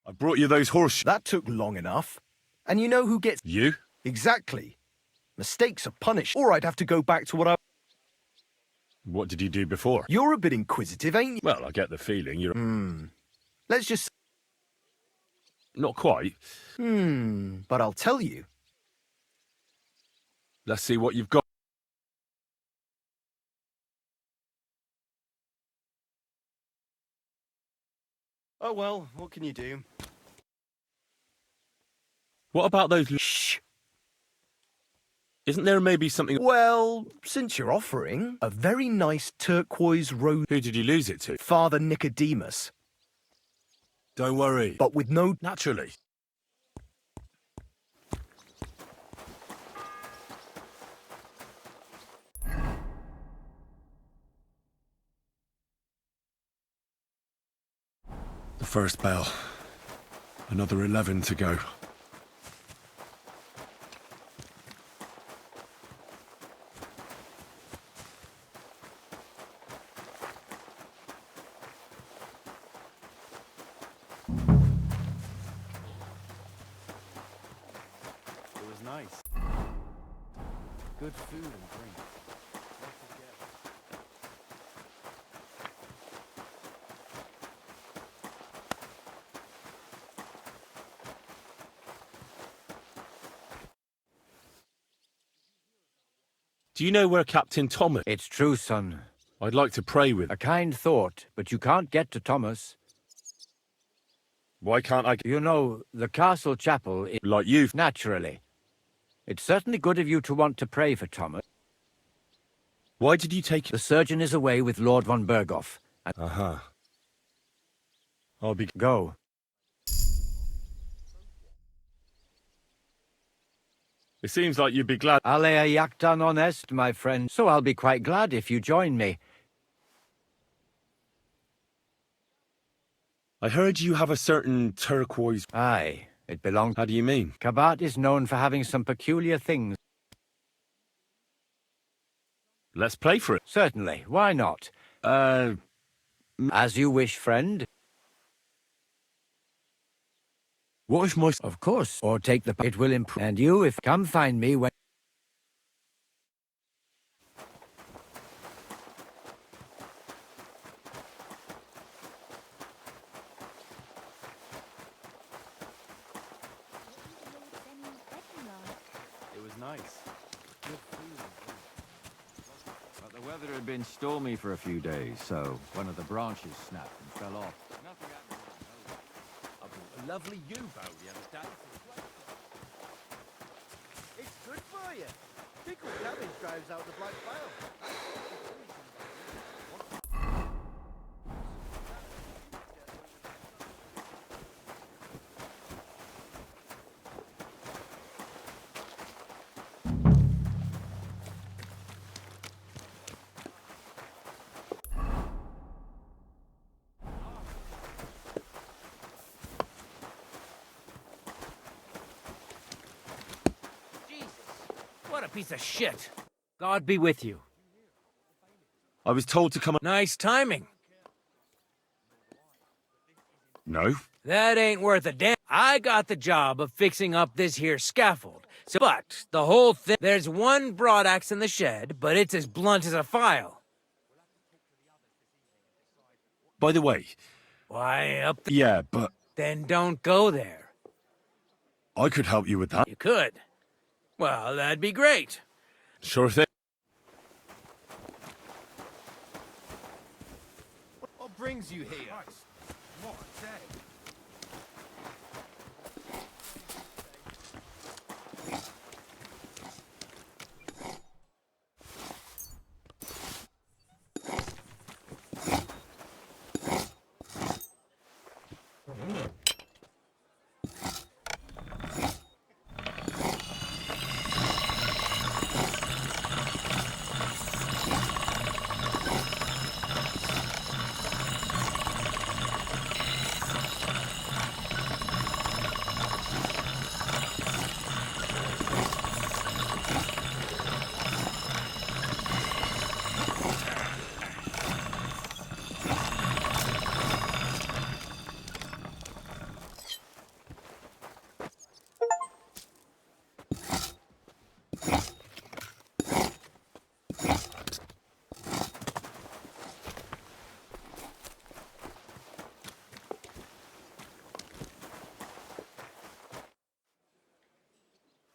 I brought you those horse. That took long enough. And you know who gets... You? Exactly. Mistakes are punished. Or I'd have to go back to what I... What did you do before? You're a bit inquisitive, ain't you? Well, I get the feeling you're. Let's just... Not quite. But I'll tell you. Let's see what you've got. Oh well, what can you do? What about those? Shh. Isn't there maybe something? Well, since you're offering, a very nice turquoise rose... Who did you lose it to? Father Nicodemus. Don't worry. But with no... Naturally. The first bell. Another 11 to go. It was nice. Good food and drink. Do you know where Captain Thomas? It's true, son. I'd like to pray with. A kind thought, but you can't get to Thomas. Why can't I? You know, the castle chapel is... Like you. Naturally. It's certainly good of you to want to pray for Thomas. Why did you take... The surgeon is away with Lord von Berghoff. Uh-huh. I'll be... Go. It seems like you'd be glad... Alea jacta non est, my friend, so I'll be quite glad if you join me. I heard you have a certain turquoise... Aye, it belongs... How do you mean? Kabat is known for having some peculiar things. Let's play for it. Certainly, why not? As you wish, friend. What if my... Of course, or take the... It will improve. And you, if... Come find me when... It was nice. Good food and drink. But the weather had been stormy for a few days, so one of the branches snapped and fell off. Nothing happened. I bought a lovely U-boat the other day. It's good for you. Pickled cabbage drives out the black bile. What a piece of shit. God be with you. I was told to come... Nice timing. No? That ain't worth a damn. I got the job of fixing up this here scaffold. So, but the whole thing, there's one broadaxe in the shed, but it's as blunt as a file. By the way... Why, up the... Yeah, but... Then don't go there. I could help you with that. You could. Well, that'd be great. Sure thing. What brings you here? What a day.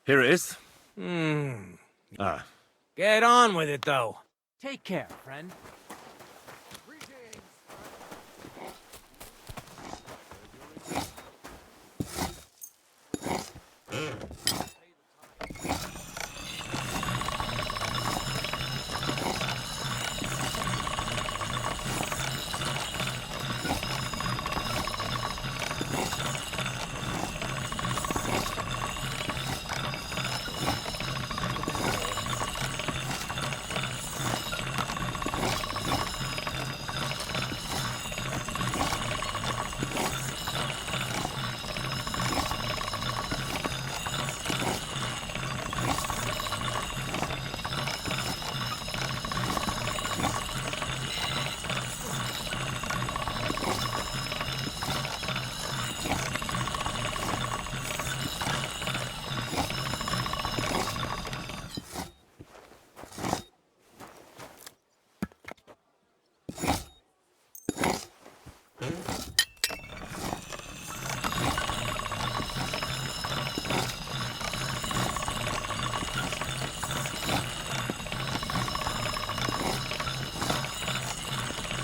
Here it is. Ah. Get on with it, though. Take care, friend.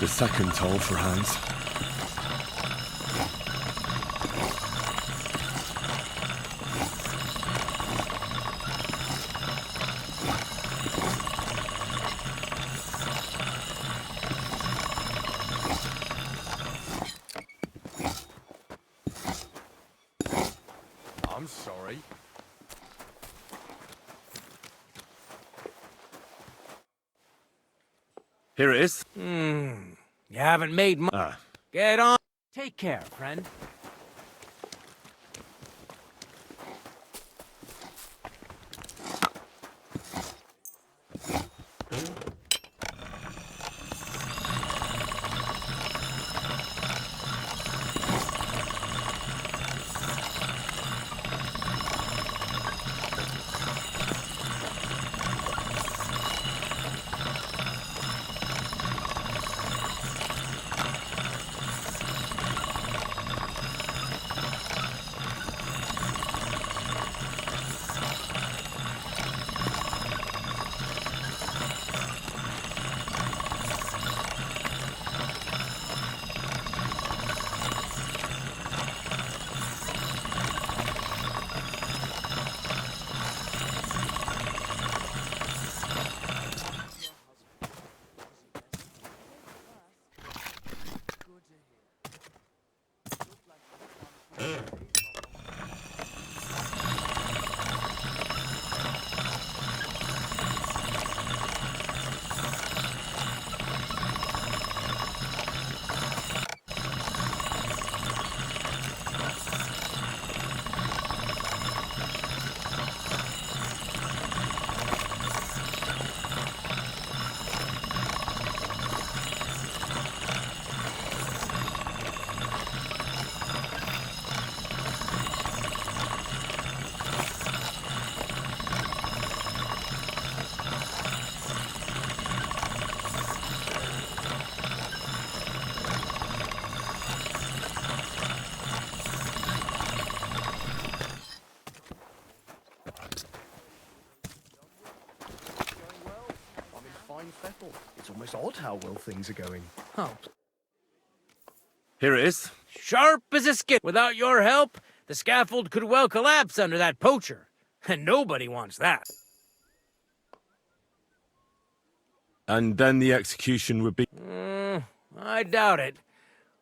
The second toll for Hans. I'm sorry. Here it is. You haven't made much. Ah. Get on. Take care, friend. Most odd how well things are going. Oh, Here it is. sharp as a skip. Without your help, the scaffold could well collapse under that poacher. And nobody wants that. And then the execution would be... I doubt it.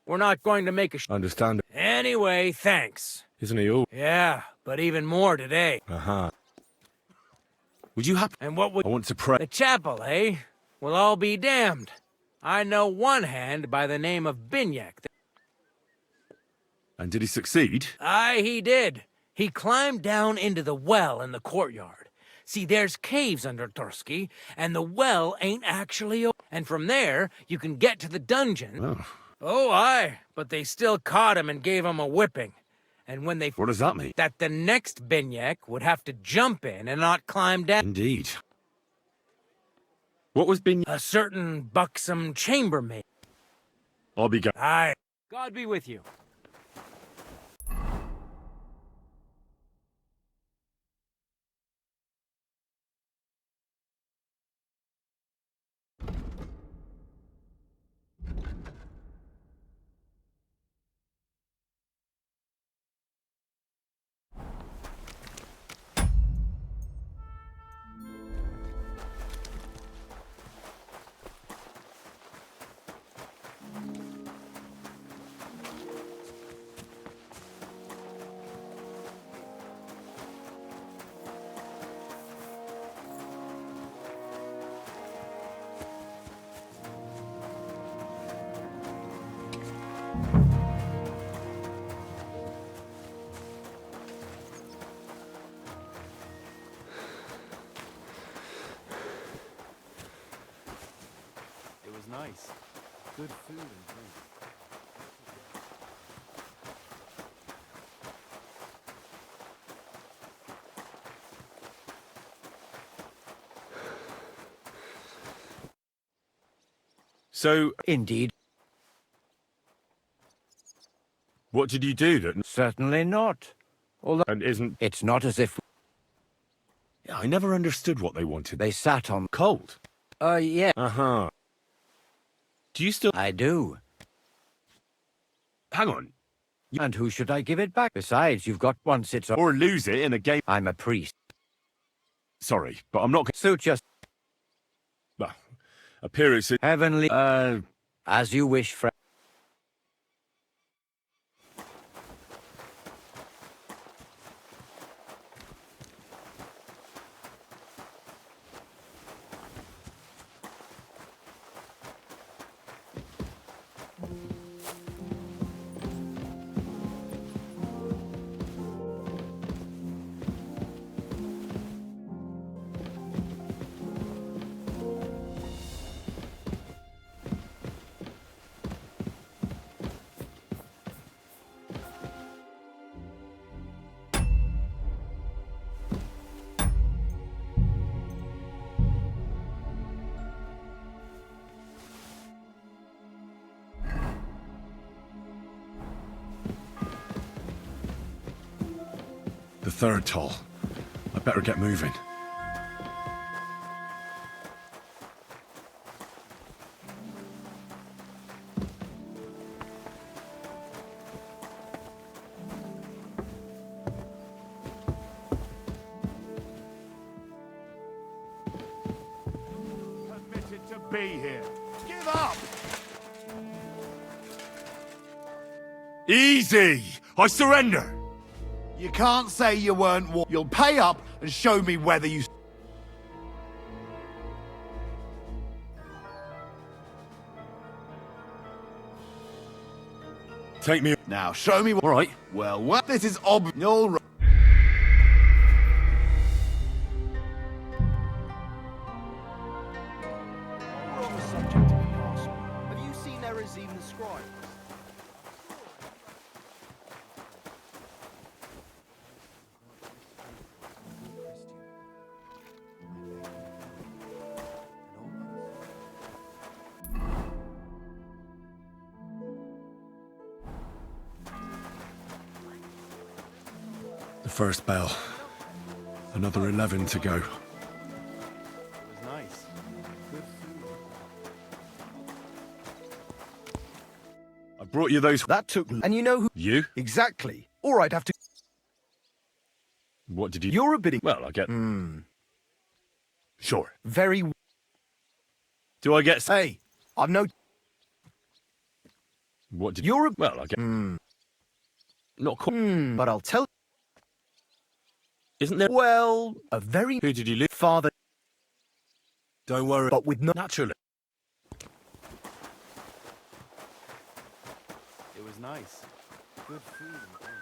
We're not going to make a Understand. Anyway, thanks. Isn't he all? Yeah, but even more today. Uh-huh. Would you happen? And what would... I want to pray. The chapel, eh? We'll all be damned. I know one hand by the name of Binyek. And did he succeed? Aye, he did. He climbed down into the well in the courtyard. See, there's caves under Tursky, and the well ain't actually and from there, you can get to the dungeon. Oh. Oh, aye, but they still caught him and gave him a whipping. And when they... What does that mean? That the next Binyek would have to jump in and not climb down. Indeed. What was Binyek? A certain buxom chambermaid. I'll be going. Aye. God be with you. It was nice. Good food and drink. So, Indeed. what did you do that... Certainly not. Although And isn't... it's not as if Yeah, I never understood what they wanted. they sat on... Cold. Yeah. Uh-huh. Do you still... I do. Hang on. And who should I give it back? Besides, you've got once it's... Or lose it in a game... I'm a priest. Sorry, but I'm not... So just Well, appearances... heavenly... as you wish, friend. The third toll. I better get moving. Permitted to be here. Give up! Easy! I surrender! You can't say you weren't You'll pay up and show me whether you... Take me... Now, show me... All right. Well, what? This is all right. We're on the subject of the castle. Have you seen Erazim the scribe? The first bell. Another 11 to go. It was nice. Good food. brought you those... That took... And you know who... You? Exactly. Or I'd have to... What did you... You're a bidding... Well, I get... Sure. Very... Do I get... Hey, I've no... What did... You're a... Well, I get... Not But I'll tell... Isn't there... Well, a very... Who did you live... Father... Don't worry. But with no... Naturally. It was nice. Good food and drink.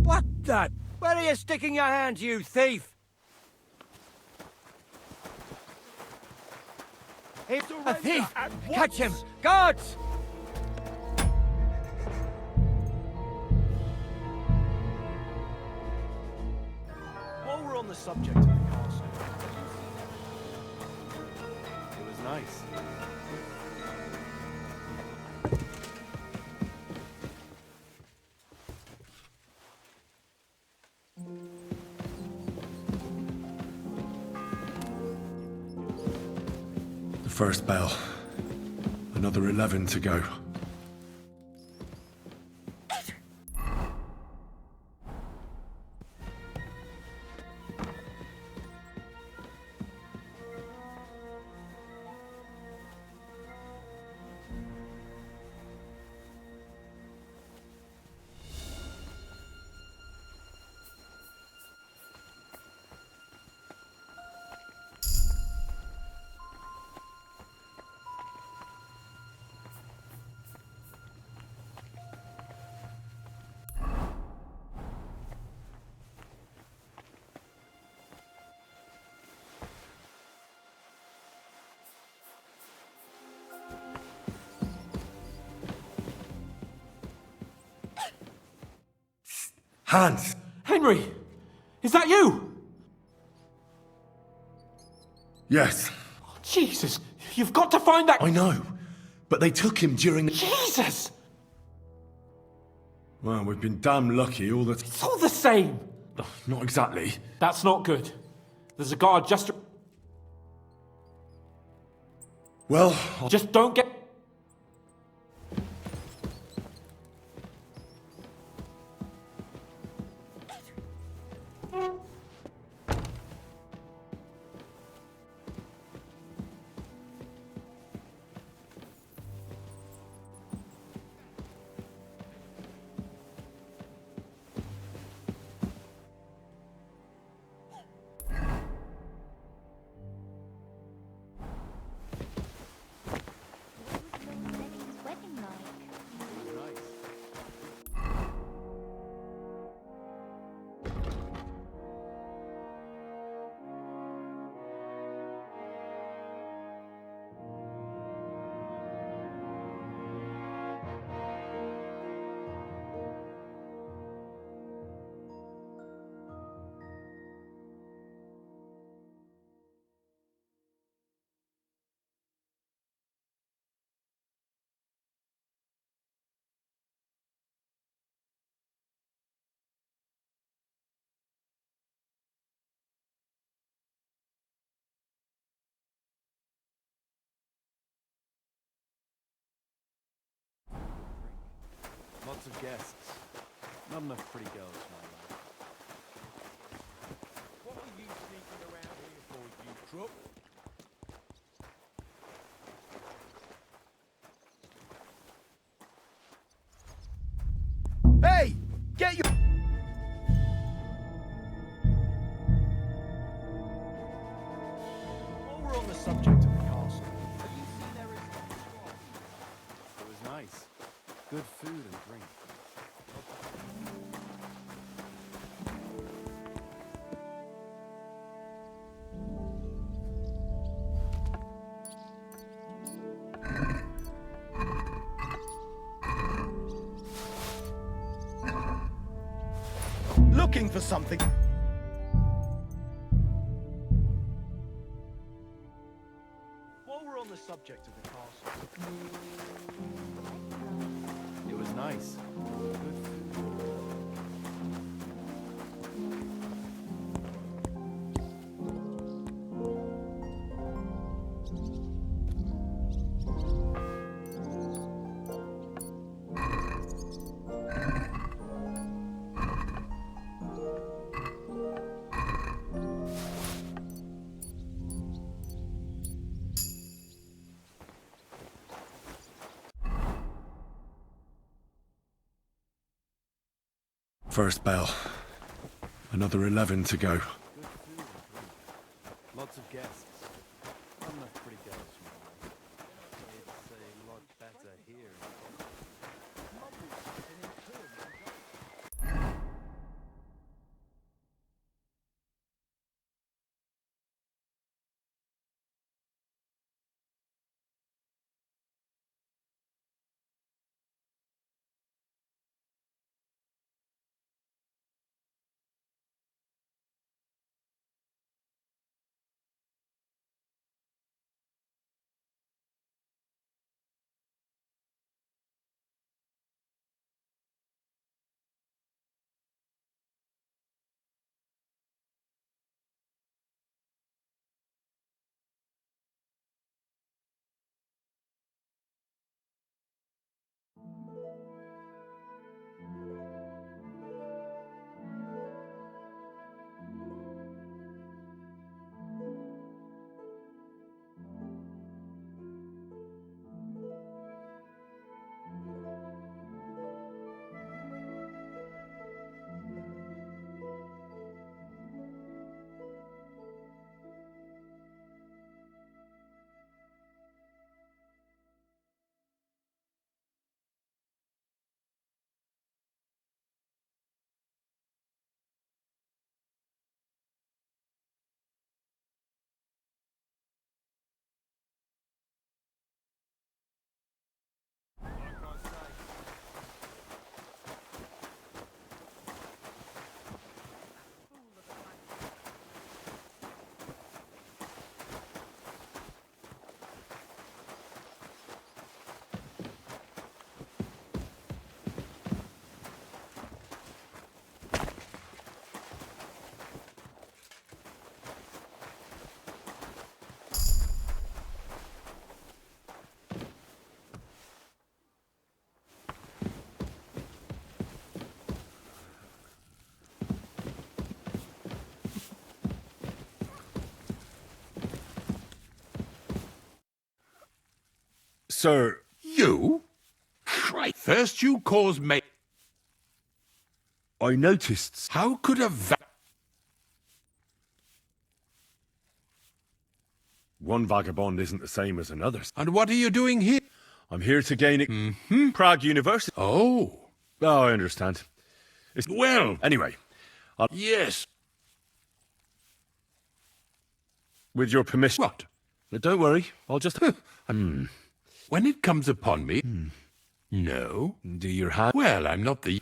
What the? Where are you sticking your hands, you thief? A thief! Catch him! Guards! While we're on the subject of the castle, It was nice. The first bell. Another 11 to go. Hans! Henry! Is that you? Yes. Oh, Jesus! You've got to find that... I know. But they took him during the... Jesus! Well, we've been damn lucky all the... It's all the same! Not exactly. That's not good. There's a guard just... Well... Just don't get... Wedding like? Lots of guests. Not enough pretty girls, my lad. What are you sneaking around here for, you crook? Hey! Get your... While we're on the subject of the castle, have you seen there is... It was nice. Good food and drink. Looking for something. First bell. Another 11 to go. Lots of guests. Not enough pretty girls from the way. It's a lot better here. Sir. You? Christ. First you cause me... I noticed... How could a One vagabond isn't the same as another. And what are you doing here? I'm here to gain it. Prague University. Oh. Oh, I understand. Well... Anyway. Yes. With your permission. What? Don't worry. I'll just... When it comes upon me... No. Do your hand... Well, I'm not the...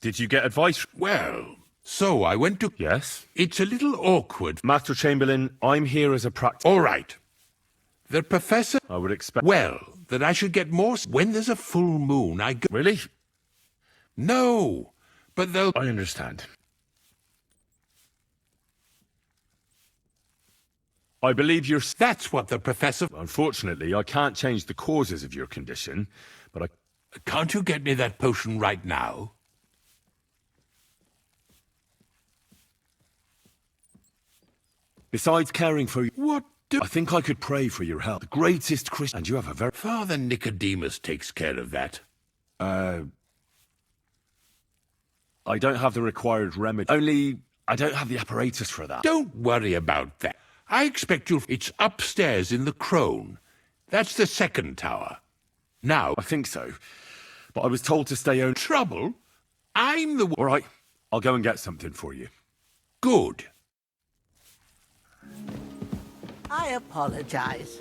Did you get advice? Well, so I went to... Yes? It's a little awkward. Master Chamberlain, I'm here as a practice... All right. The professor... I would expect... Well, that I should get more... When there's a full moon, I go... Really? No, but they'll... I understand. I believe you're... That's what the professor... Unfortunately, I can't change the causes of your condition, but I... Can't you get me that potion right now? Besides caring for you... What do... I think I could pray for your help. The greatest Christian... And you have a very... Father Nicodemus takes care of that. I don't have the required remedy. Only, I don't have the apparatus for that. Don't worry about that. I expect you'll... It's upstairs in the Crone. That's the second tower. Now... I think so. But I was told to stay on... Trouble? I'm the... All right. I'll go and get something for you. Good. I apologize.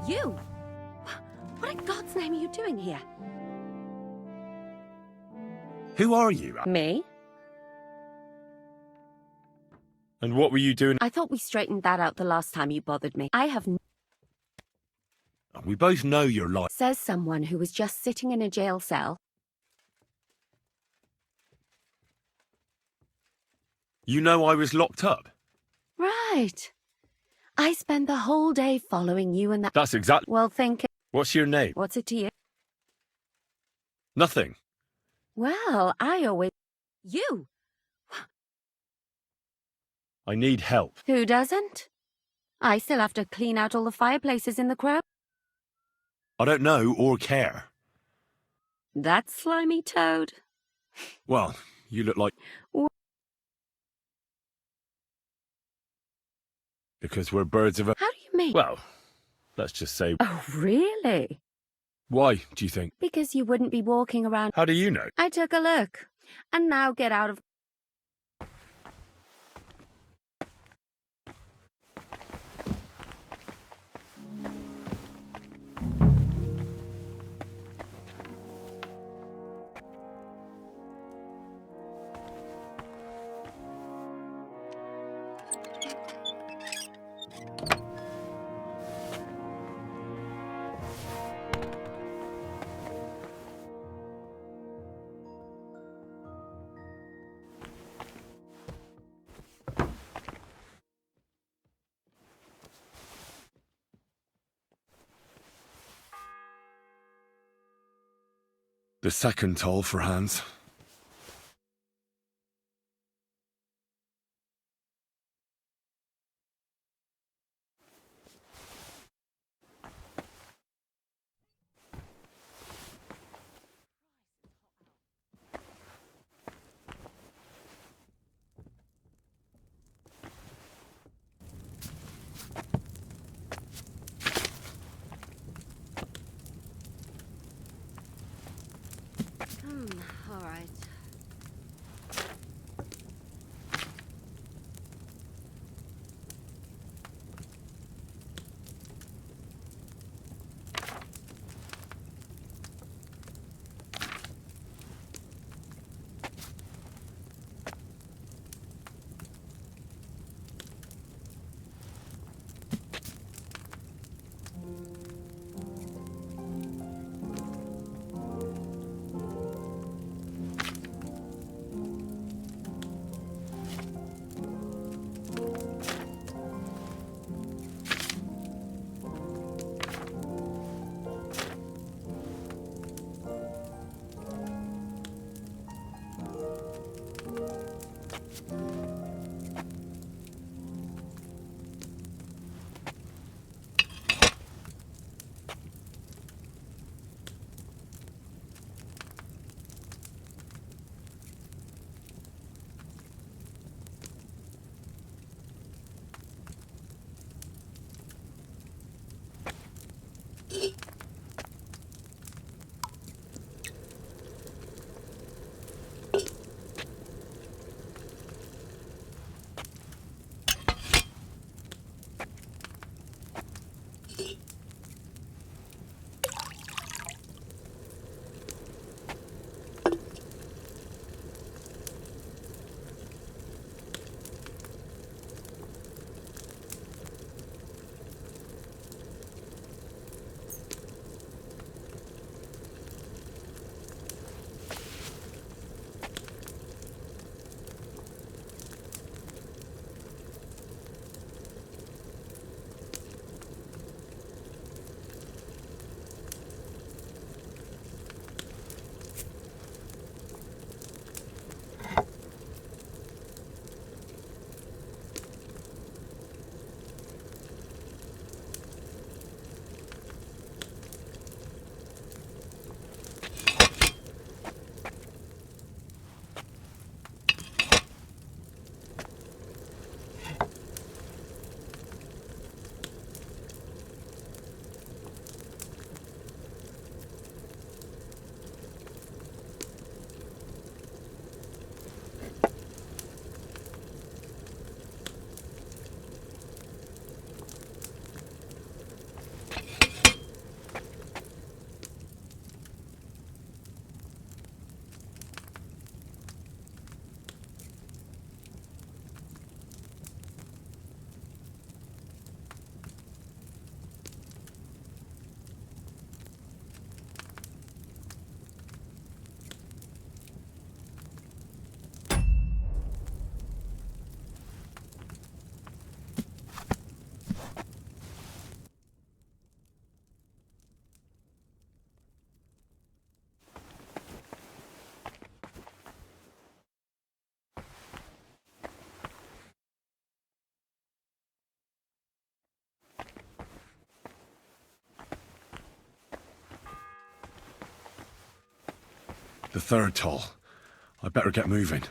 You? What in God's name are you doing here? Who are you? Me? And what were you doing? I thought we straightened that out the last time you bothered me. I have We both know you're lying. says someone who was just sitting in a jail cell. You know I was locked up. Right. I spend the whole day following you and that. That's exactly. Well, think. What's your name? What's it to you? Nothing. Well, I always. You! I need help. Who doesn't? I still have to clean out all the fireplaces in the crow. I don't know or care. That slimy toad. Well, you look like. Because we're birds of a. How do you mean? Well, let's just say. Oh, really? Why, do you think? Because you wouldn't be walking around. How do you know? I took a look. And now get out of. The second toll for Hans. All right. The third toll. I'd better get moving.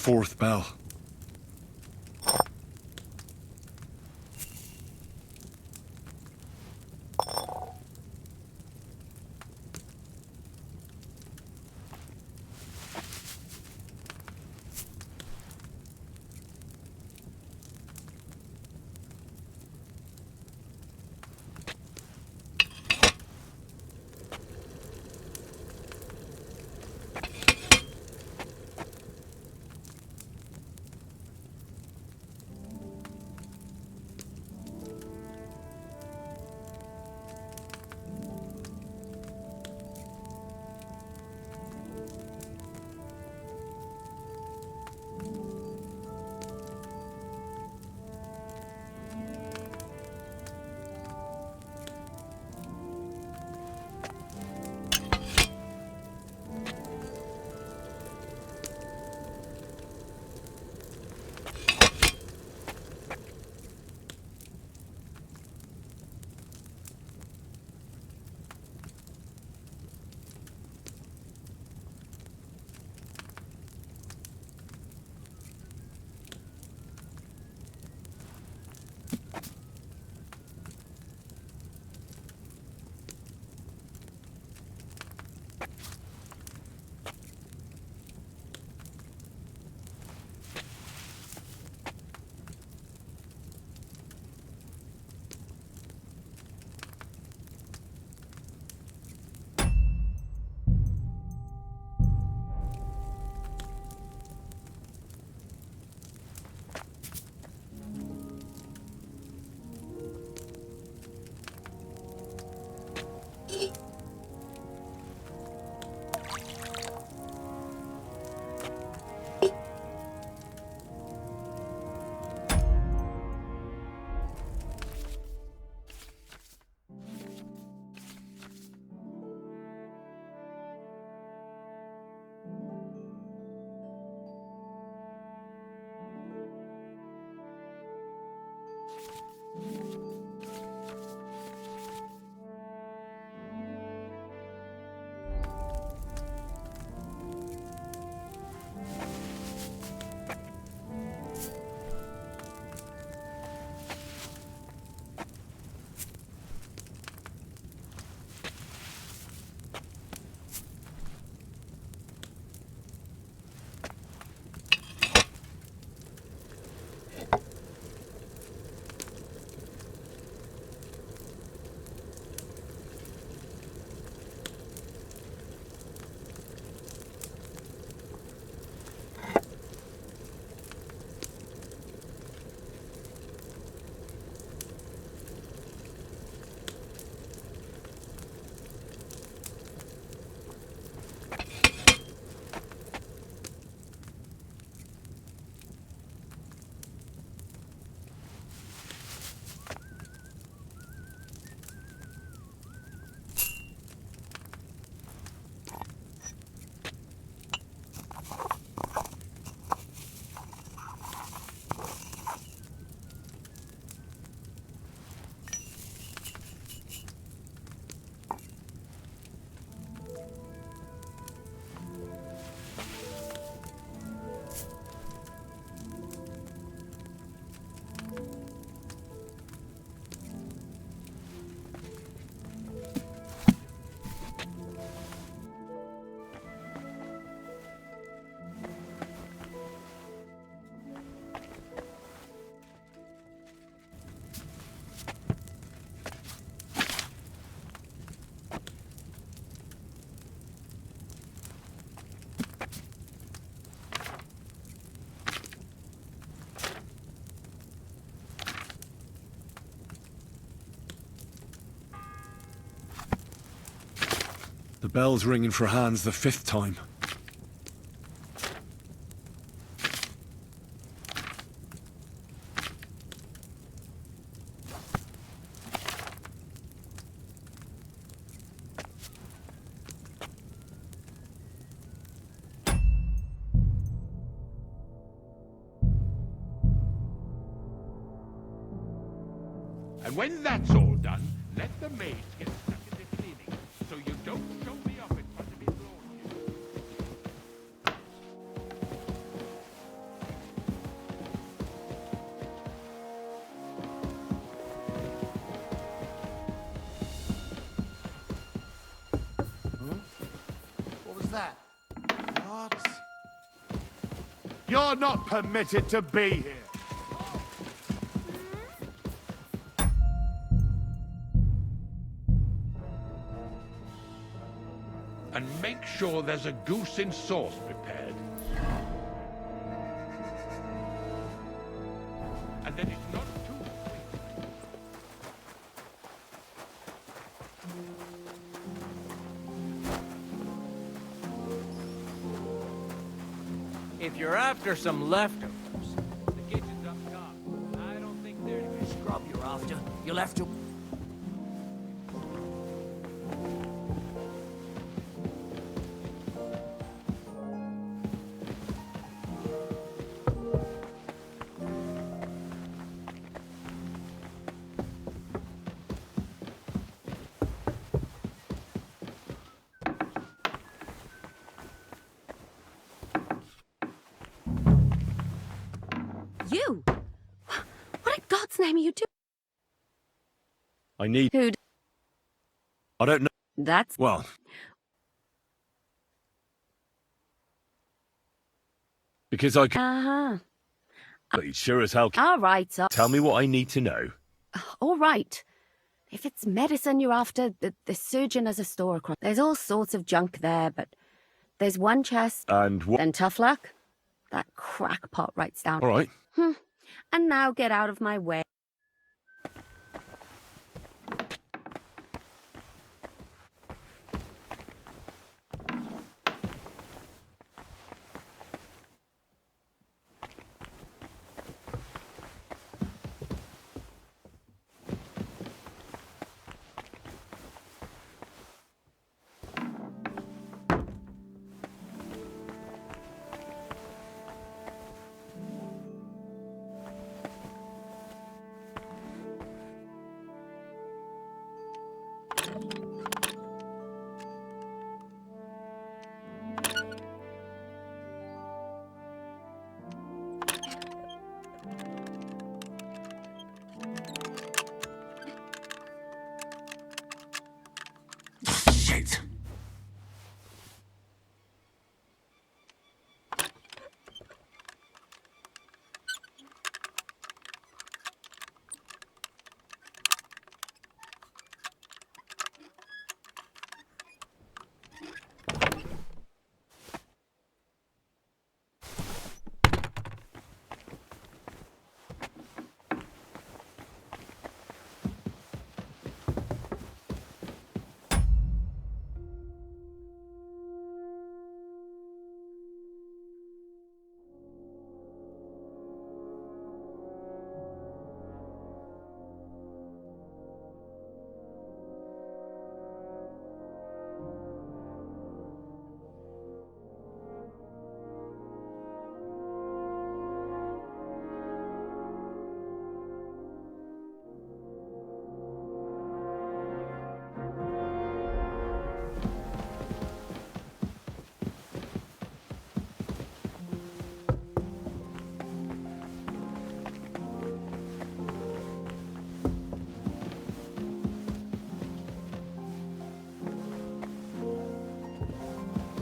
fourth bell. The bell's ringing for Hans the 5th time. And when that's all done, let the maids get stuck into cleaning, so you don't show me off in front of his lordship. was that? What? You're not permitted to be here. And make sure there's a goose in sauce prepared. And then it's not too If you're after some leftovers, the kitchen's up top. I don't think there's any Scrub you're after. You'll have to... You? What in God's name are you doing? I need... Who? I don't know. That's... Well... Because I can... Uh-huh. But he sure as hell can... All right, so... Tell me what I need to know. All right. If it's medicine you're after, the surgeon has a store across... There's all sorts of junk there, but... There's one chest... And what... Then tough luck. That crackpot writes down... All right. And now get out of my way. Shit.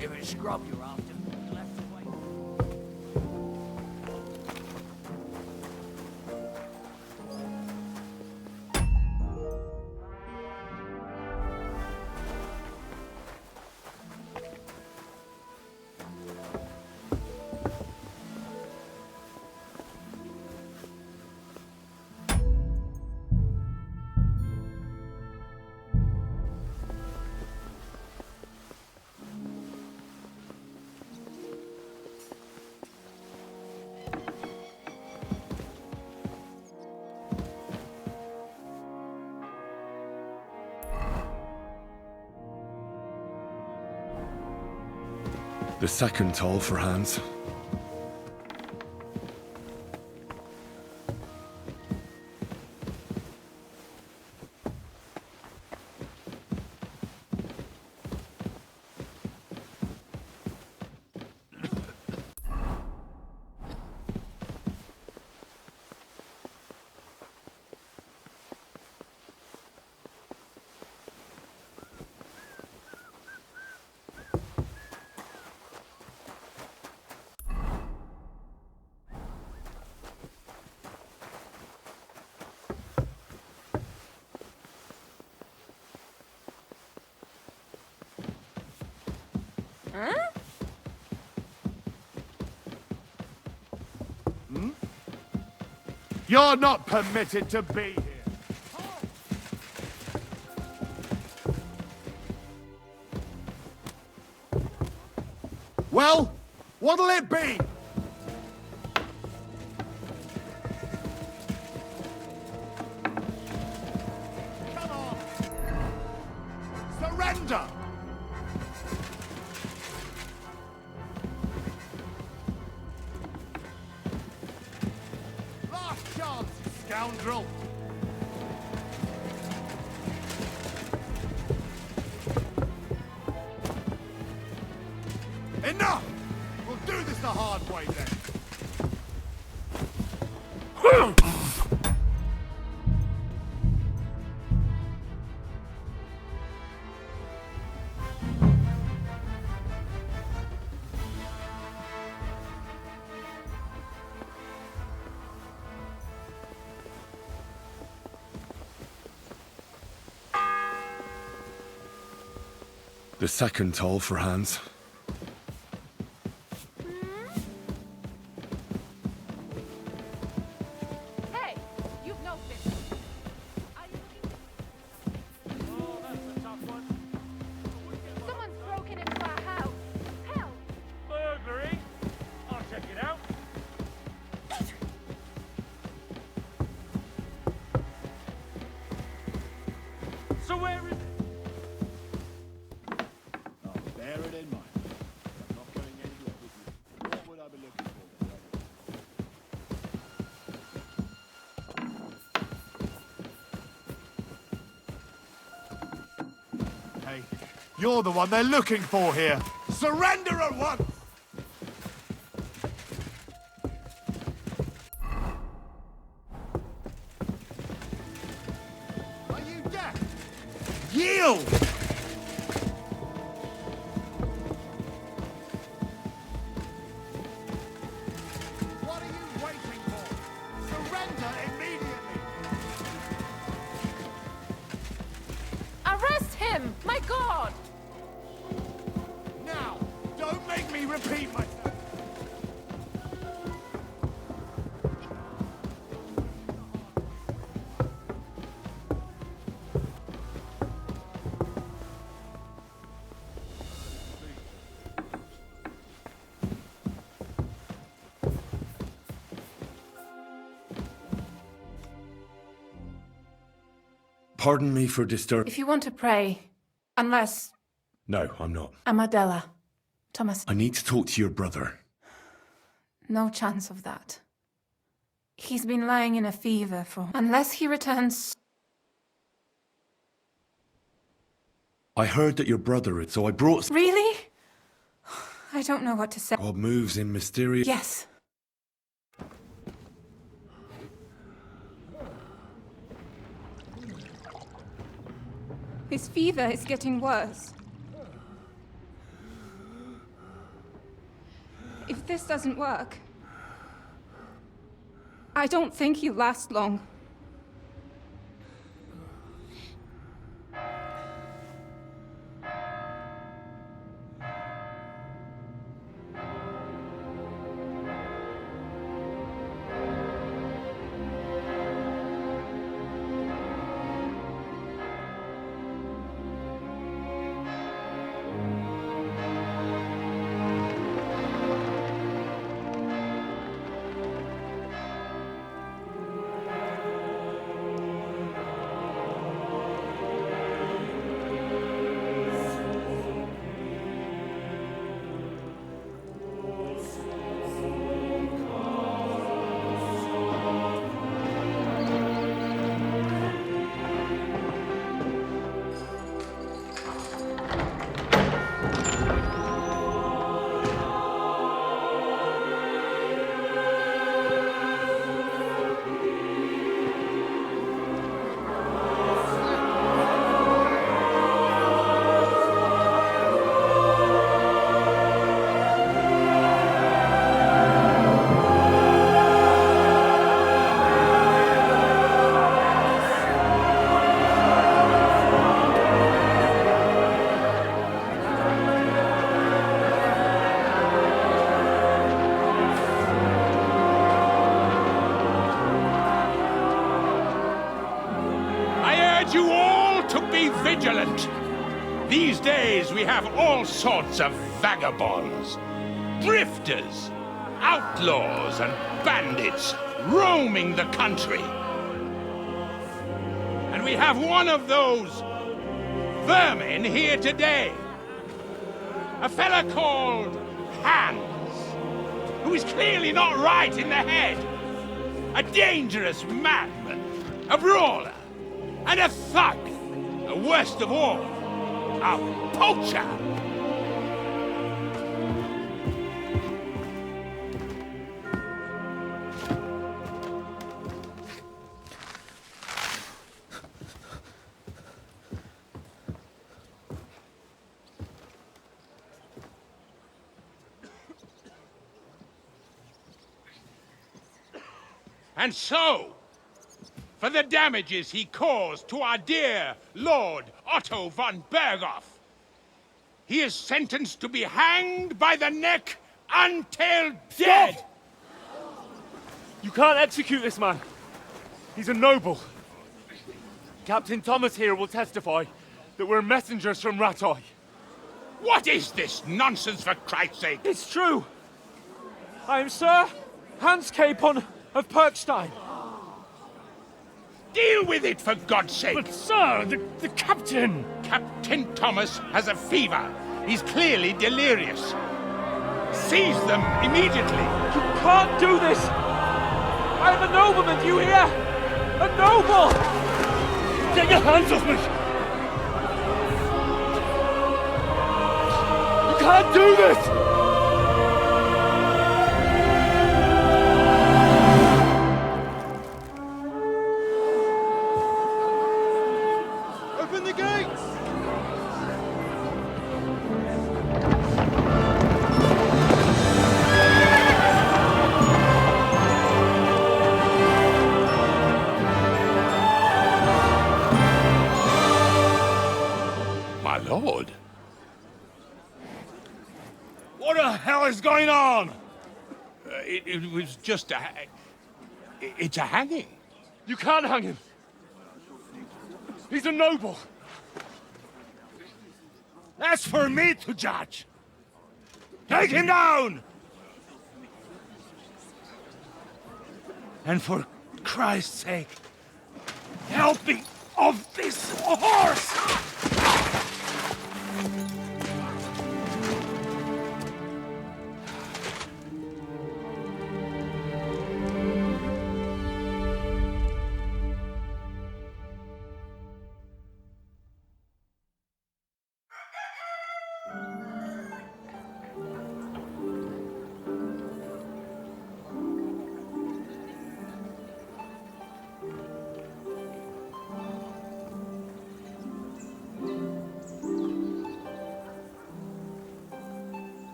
If it's scrub you're after, you'll have to wait. The second toll for Hans. Huh? You're not permitted to be here. Well, what'll it be? Come on! Surrender! Last chance, you scoundrel! Enough! We'll do this the hard way then. The second toll for Hans. Hey, you've no business. Are you looking? Oh, that's a tough one. Someone's broken into our house. Help! Burglary? I'll check it out. So where is it? I'll bear it in mind. I'm not going anywhere with you. What would I be looking for then? Hey, you're the one they're looking for here. Surrender at once! Are you deaf? Yield! What are you waiting for? Surrender immediately! Arrest him! My God! Now, don't make me repeat myself. Pardon me for disturbing. If you want to pray, unless No, I'm not. Amadella. Thomas, I need to talk to your brother. no chance of that. He's been lying in a fever for... Unless he returns... I heard that your brother had, so I brought. Really? I don't know what to say. God moves in mysterious. Yes. His fever is getting worse. If this doesn't work, I don't think he'll last long. Stay vigilant. These days we have all sorts of vagabonds, drifters, outlaws and bandits roaming the country. And we have one of those vermin here today. A fella called Hans, who is clearly not right in the head. A dangerous madman, a brawler, and a thug. And worst of all, a poacher. And so, for the damages he caused to our dear Lord Otto von Berghoff, he is sentenced to be hanged by the neck until dead! You can't execute this man. He's a noble. Captain Thomas here will testify that we're messengers from Rattay. What is this nonsense, for Christ's sake? It's true. I am Sir Hans Capon of Perkstein. Deal with it, for God's sake! But, sir, the captain... Captain Thomas has a fever. He's clearly delirious. Seize them immediately. You can't do this! I am a nobleman, do you hear? A noble! Get your hands off me! You can't do this! Open the gates! My lord. What the hell is going on? It was just a... It's a hanging. You can't hang him. He's a noble. That's for me to judge. Take him down! And for Christ's sake, help me off this horse!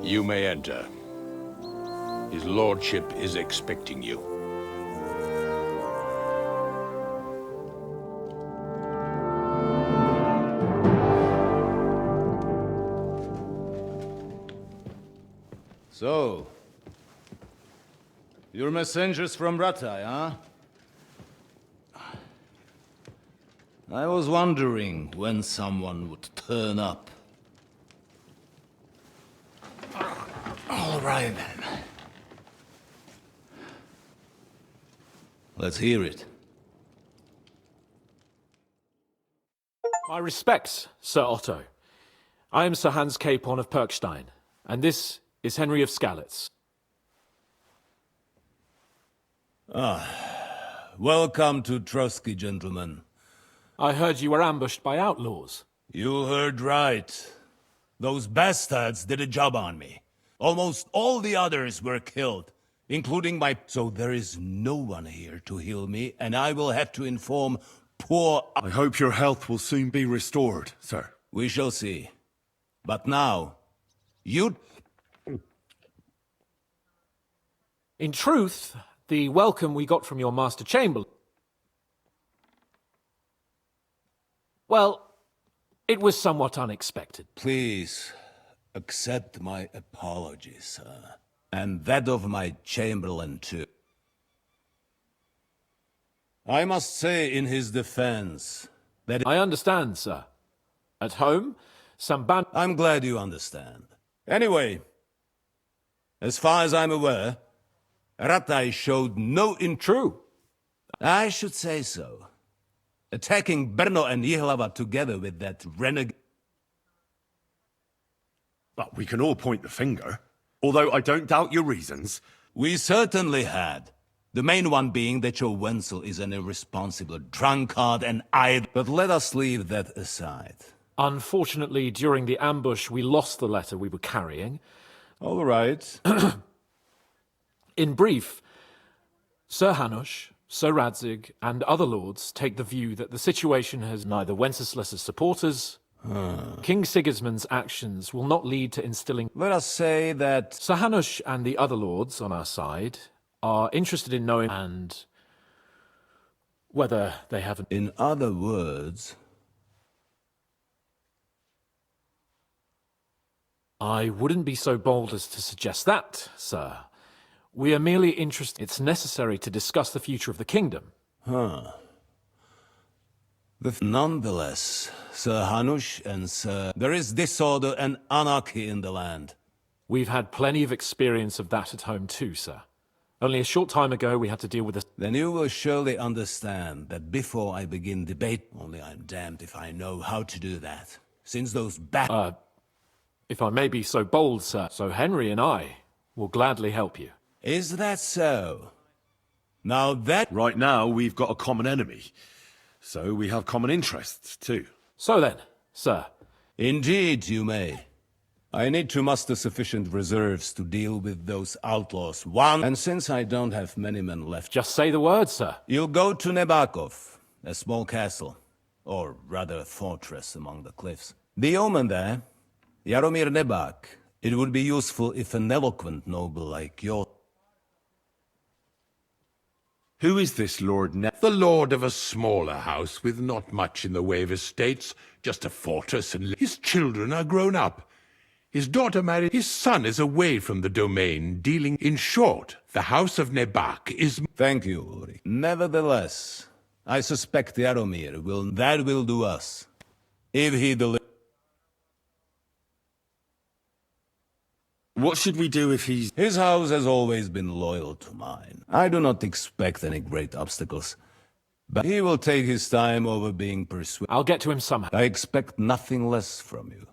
You may enter. His lordship is expecting you. So, you're messengers from Rattay, huh? I was wondering when someone would turn up. All right, then. Let's hear it. My respects, Sir Otto. I am Sir Hans Capon of Perkstein, and this is Henry of Skalitz. Welcome to Trotsky, gentlemen. I heard you were ambushed by outlaws. You heard right. Those bastards did a job on me. Almost all the others were killed, including my... So there is no one here to heal me, and I will have to inform poor... I hope your health will soon be restored, sir. We shall see. But now, you... In truth, the welcome we got from your Master Chamberlain... Well, it was somewhat unexpected. Please, accept my apologies, sir. And that of my Chamberlain, too. I must say in his defense that... I understand, sir. At home, Samban... I'm glad you understand. Anyway, as far as I'm aware, Ratai showed no True. I should say so. Attacking Brno and Jihlava together with that renegade... But we can all point the finger. Although I don't doubt your reasons. We certainly had. The main one being that your Wenzel is an irresponsible drunkard and idle. But let us leave that aside. Unfortunately, during the ambush, we lost the letter we were carrying. All right. In brief, Sir Hanush, Sir Radzig, and other lords take the view that the situation has neither Wenceslas's supporters... King Sigismund's actions will not lead to instilling... Let us say that... Sir Hanush and the other lords on our side are interested in knowing and whether they have... In other words... I wouldn't be so bold as to suggest that, sir. We are merely interested... It's necessary to discuss the future of the kingdom. Nonetheless, Sir Hanush and Sir... There is disorder and anarchy in the land. We've had plenty of experience of that at home too, sir. Only a short time ago we had to deal with this... Then you will surely understand that before I begin debate... Only I'm damned if I know how to do that. Since those if I may be so bold, sir, so Henry and I will gladly help you. Is that so? Now that... Right now, we've got a common enemy. So we have common interests, too. So then, sir. Indeed, you may. I need to muster sufficient reserves to deal with those outlaws. And since I don't have many men left... Just say the word, sir. You'll go to Nebakov, a small castle. Or rather a fortress among the cliffs. The yeoman there, Jaromir Nebak. It would be useful if an eloquent noble like your... Who is this Lord The lord of a smaller house with not much in the way of estates, just a fortress, and his children are grown up. His daughter married, his son is away from the domain, dealing... In short, the house of Nebak is... Thank you, Uri. Nevertheless, I suspect Jaromir will... That will do us. If he delivers... What should we do if he's... His house has always been loyal to mine. I do not expect any great obstacles. But he will take his time over being persuaded. I'll get to him somehow. I expect nothing less from you.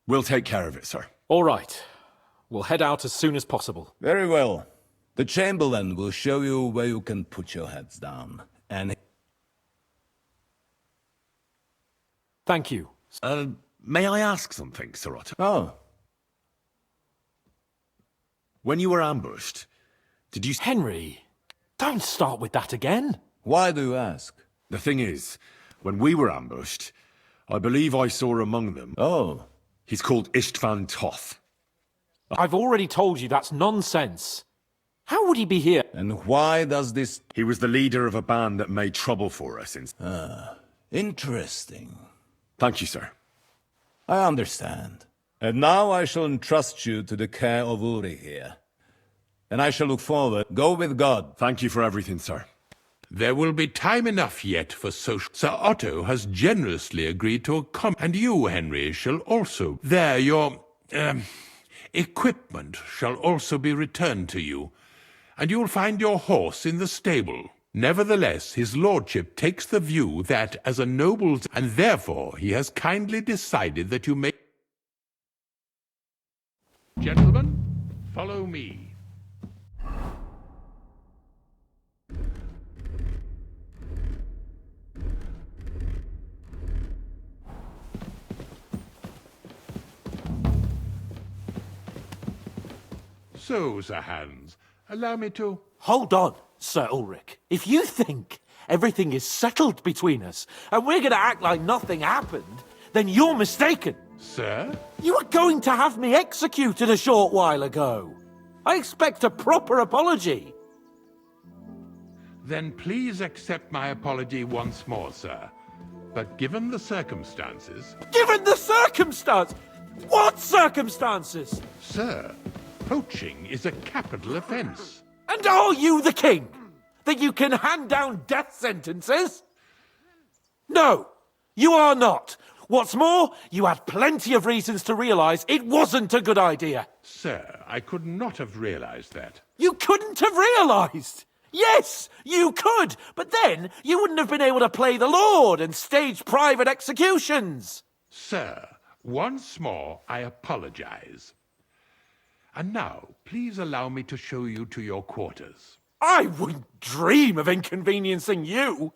We'll take care of it, sir. All right. We'll head out as soon as possible. Very well. The Chamberlain will show you where you can put your heads down. And... Thank you. May I ask something, Sir Otto? Oh. When you were ambushed, did you... Henry, don't start with that again. Why do you ask? The thing is, when we were ambushed, I believe I saw among them... Oh. He's called Istvan Toth. I've already told you that's nonsense. How would he be here? And why does this... He was the leader of a band that made trouble for us in... Interesting. Thank you, sir. I understand. And now I shall entrust you to the care of Uri here. And I shall look forward. Go with God. Thank you for everything, sir. There will be time enough yet for social... Sir Otto has generously agreed to come, and you, Henry, shall also... There, your... equipment shall also be returned to you, and you'll find your horse in the stable. Nevertheless, his lordship takes the view that, as a noble's... And therefore, he has kindly decided that you may... Gentlemen, follow me. So, Sir Hans, allow me to... Hold on, Sir Ulrich. If you think everything is settled between us, and we're going to act like nothing happened, then you're mistaken. Sir? You were going to have me executed a short while ago. I expect a proper apology. Then please accept my apology once more, sir. But given the circumstances... Given the circumstance? What circumstances? Sir, poaching is a capital offence. And are you the king? That you can hand down death sentences? No, you are not. What's more, you had plenty of reasons to realise it wasn't a good idea. Sir, I could not have realized that. You couldn't have realised! Yes, you could, but then you wouldn't have been able to play the Lord and stage private executions. Sir, once more, I apologize. And now, please allow me to show you to your quarters. I wouldn't dream of inconveniencing you.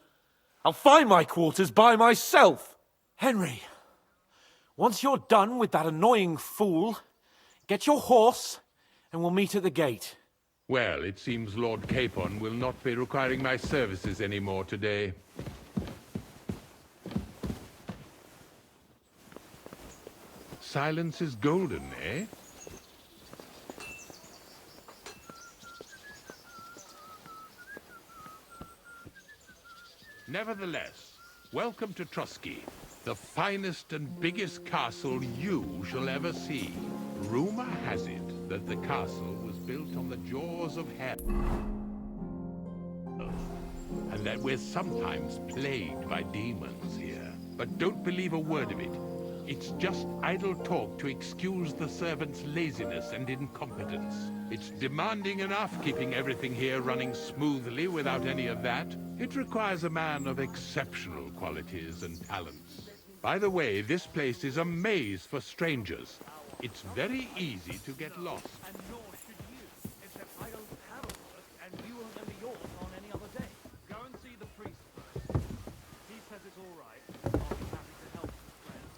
I'll find my quarters by myself. Henry, once you're done with that annoying fool, get your horse and we'll meet at the gate. Well, it seems Lord Capon will not be requiring my services anymore today. Silence is golden, eh? Nevertheless, welcome to Trusky, the finest and biggest castle you shall ever see. Rumor has it that the castle was built on the jaws of hell, and that we're sometimes plagued by demons here. But don't believe a word of it. It's just idle talk to excuse the servants' laziness and incompetence. It's demanding enough keeping everything here running smoothly without any of that. It requires a man of exceptional qualities and talents. By the way, this place is a maze for strangers. It's very easy to get lost. And nor should you, except I don't have a work, and you won't lend me yours on any other day. Go and see the priest first. He says it's all right. I'll be happy to help you, friend.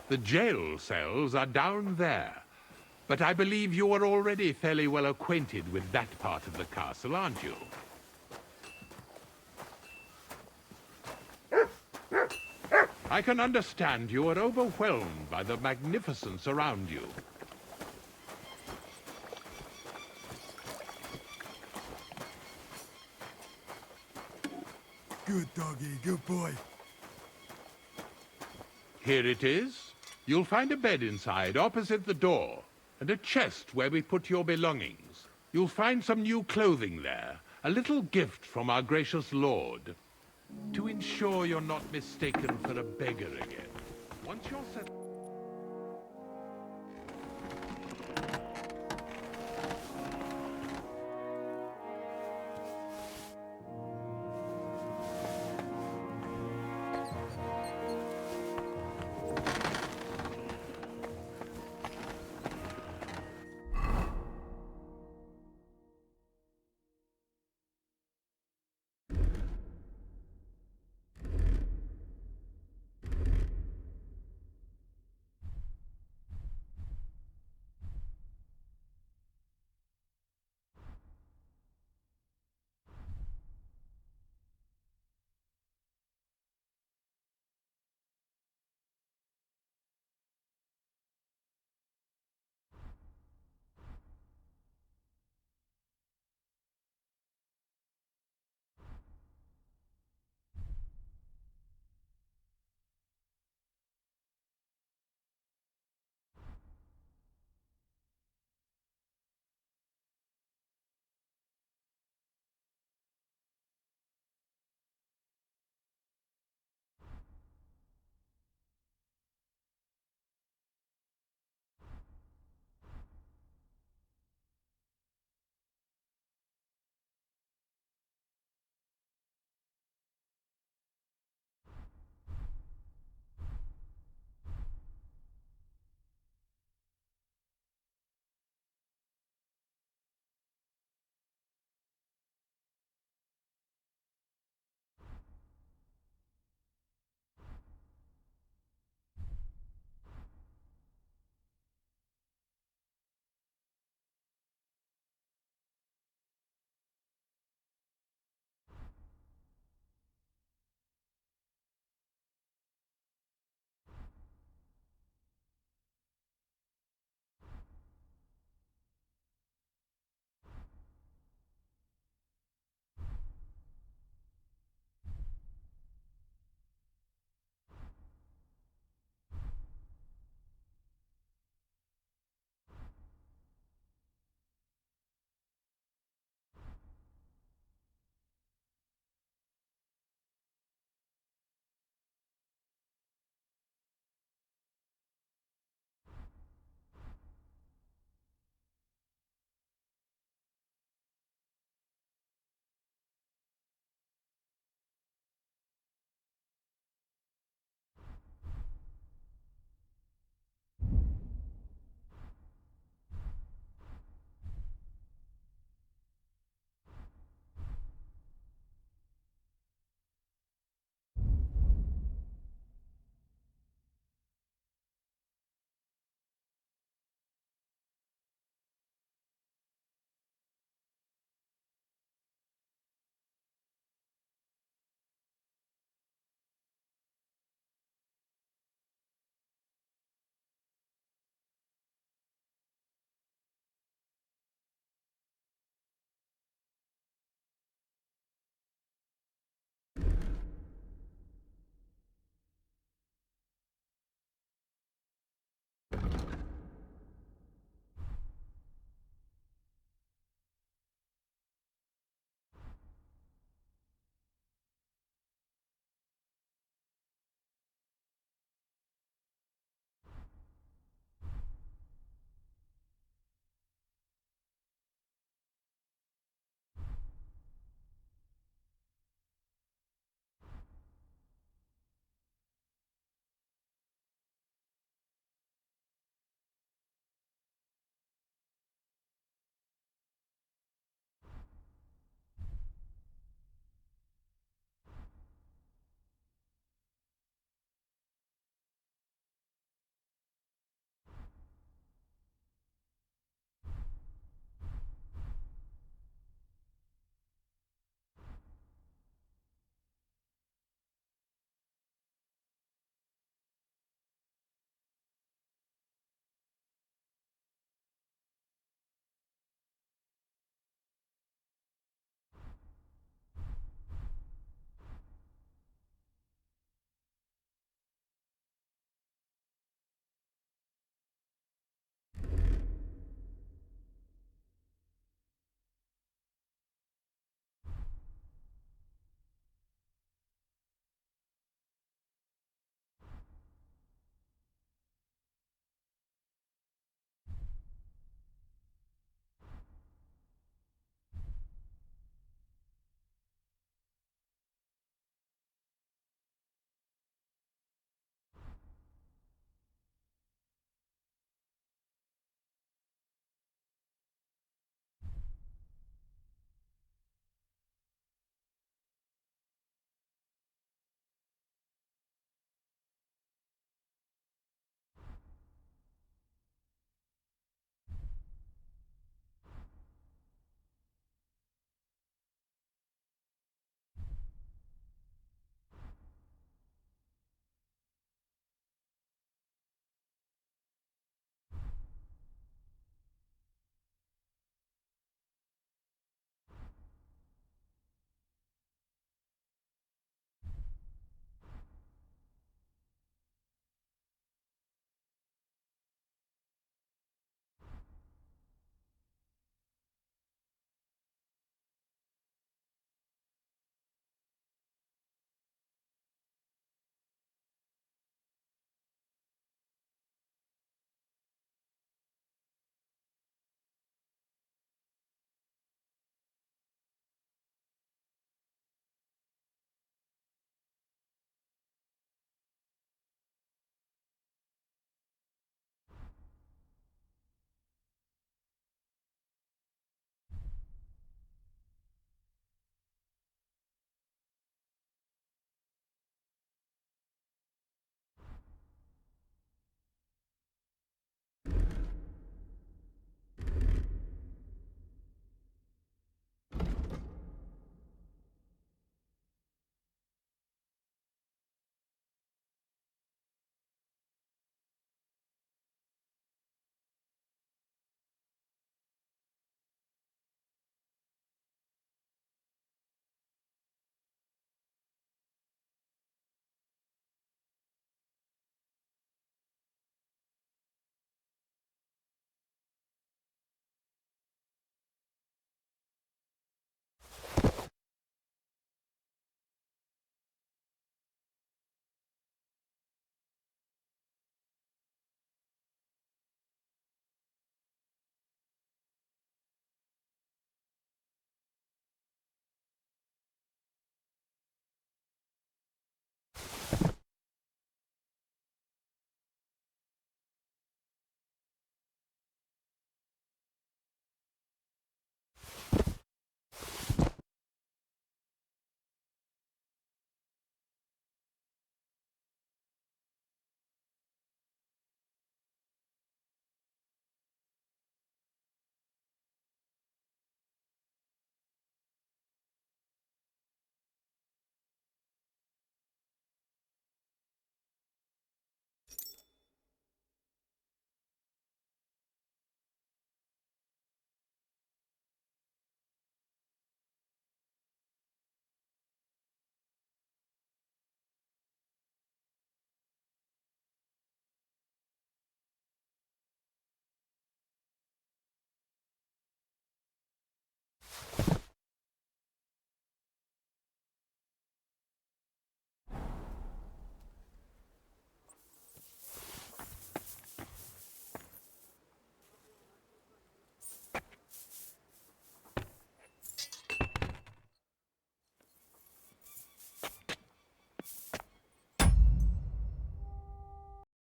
The jail cells are down there. But I believe you are already fairly well acquainted with that part of the castle, aren't you? I can understand you are overwhelmed by the magnificence around you. Good doggy, good boy. Here it is. You'll find a bed inside, opposite the door, and a chest where we put your belongings. You'll find some new clothing there, a little gift from our gracious lord, to ensure you're not mistaken for a beggar again. Once you're settled...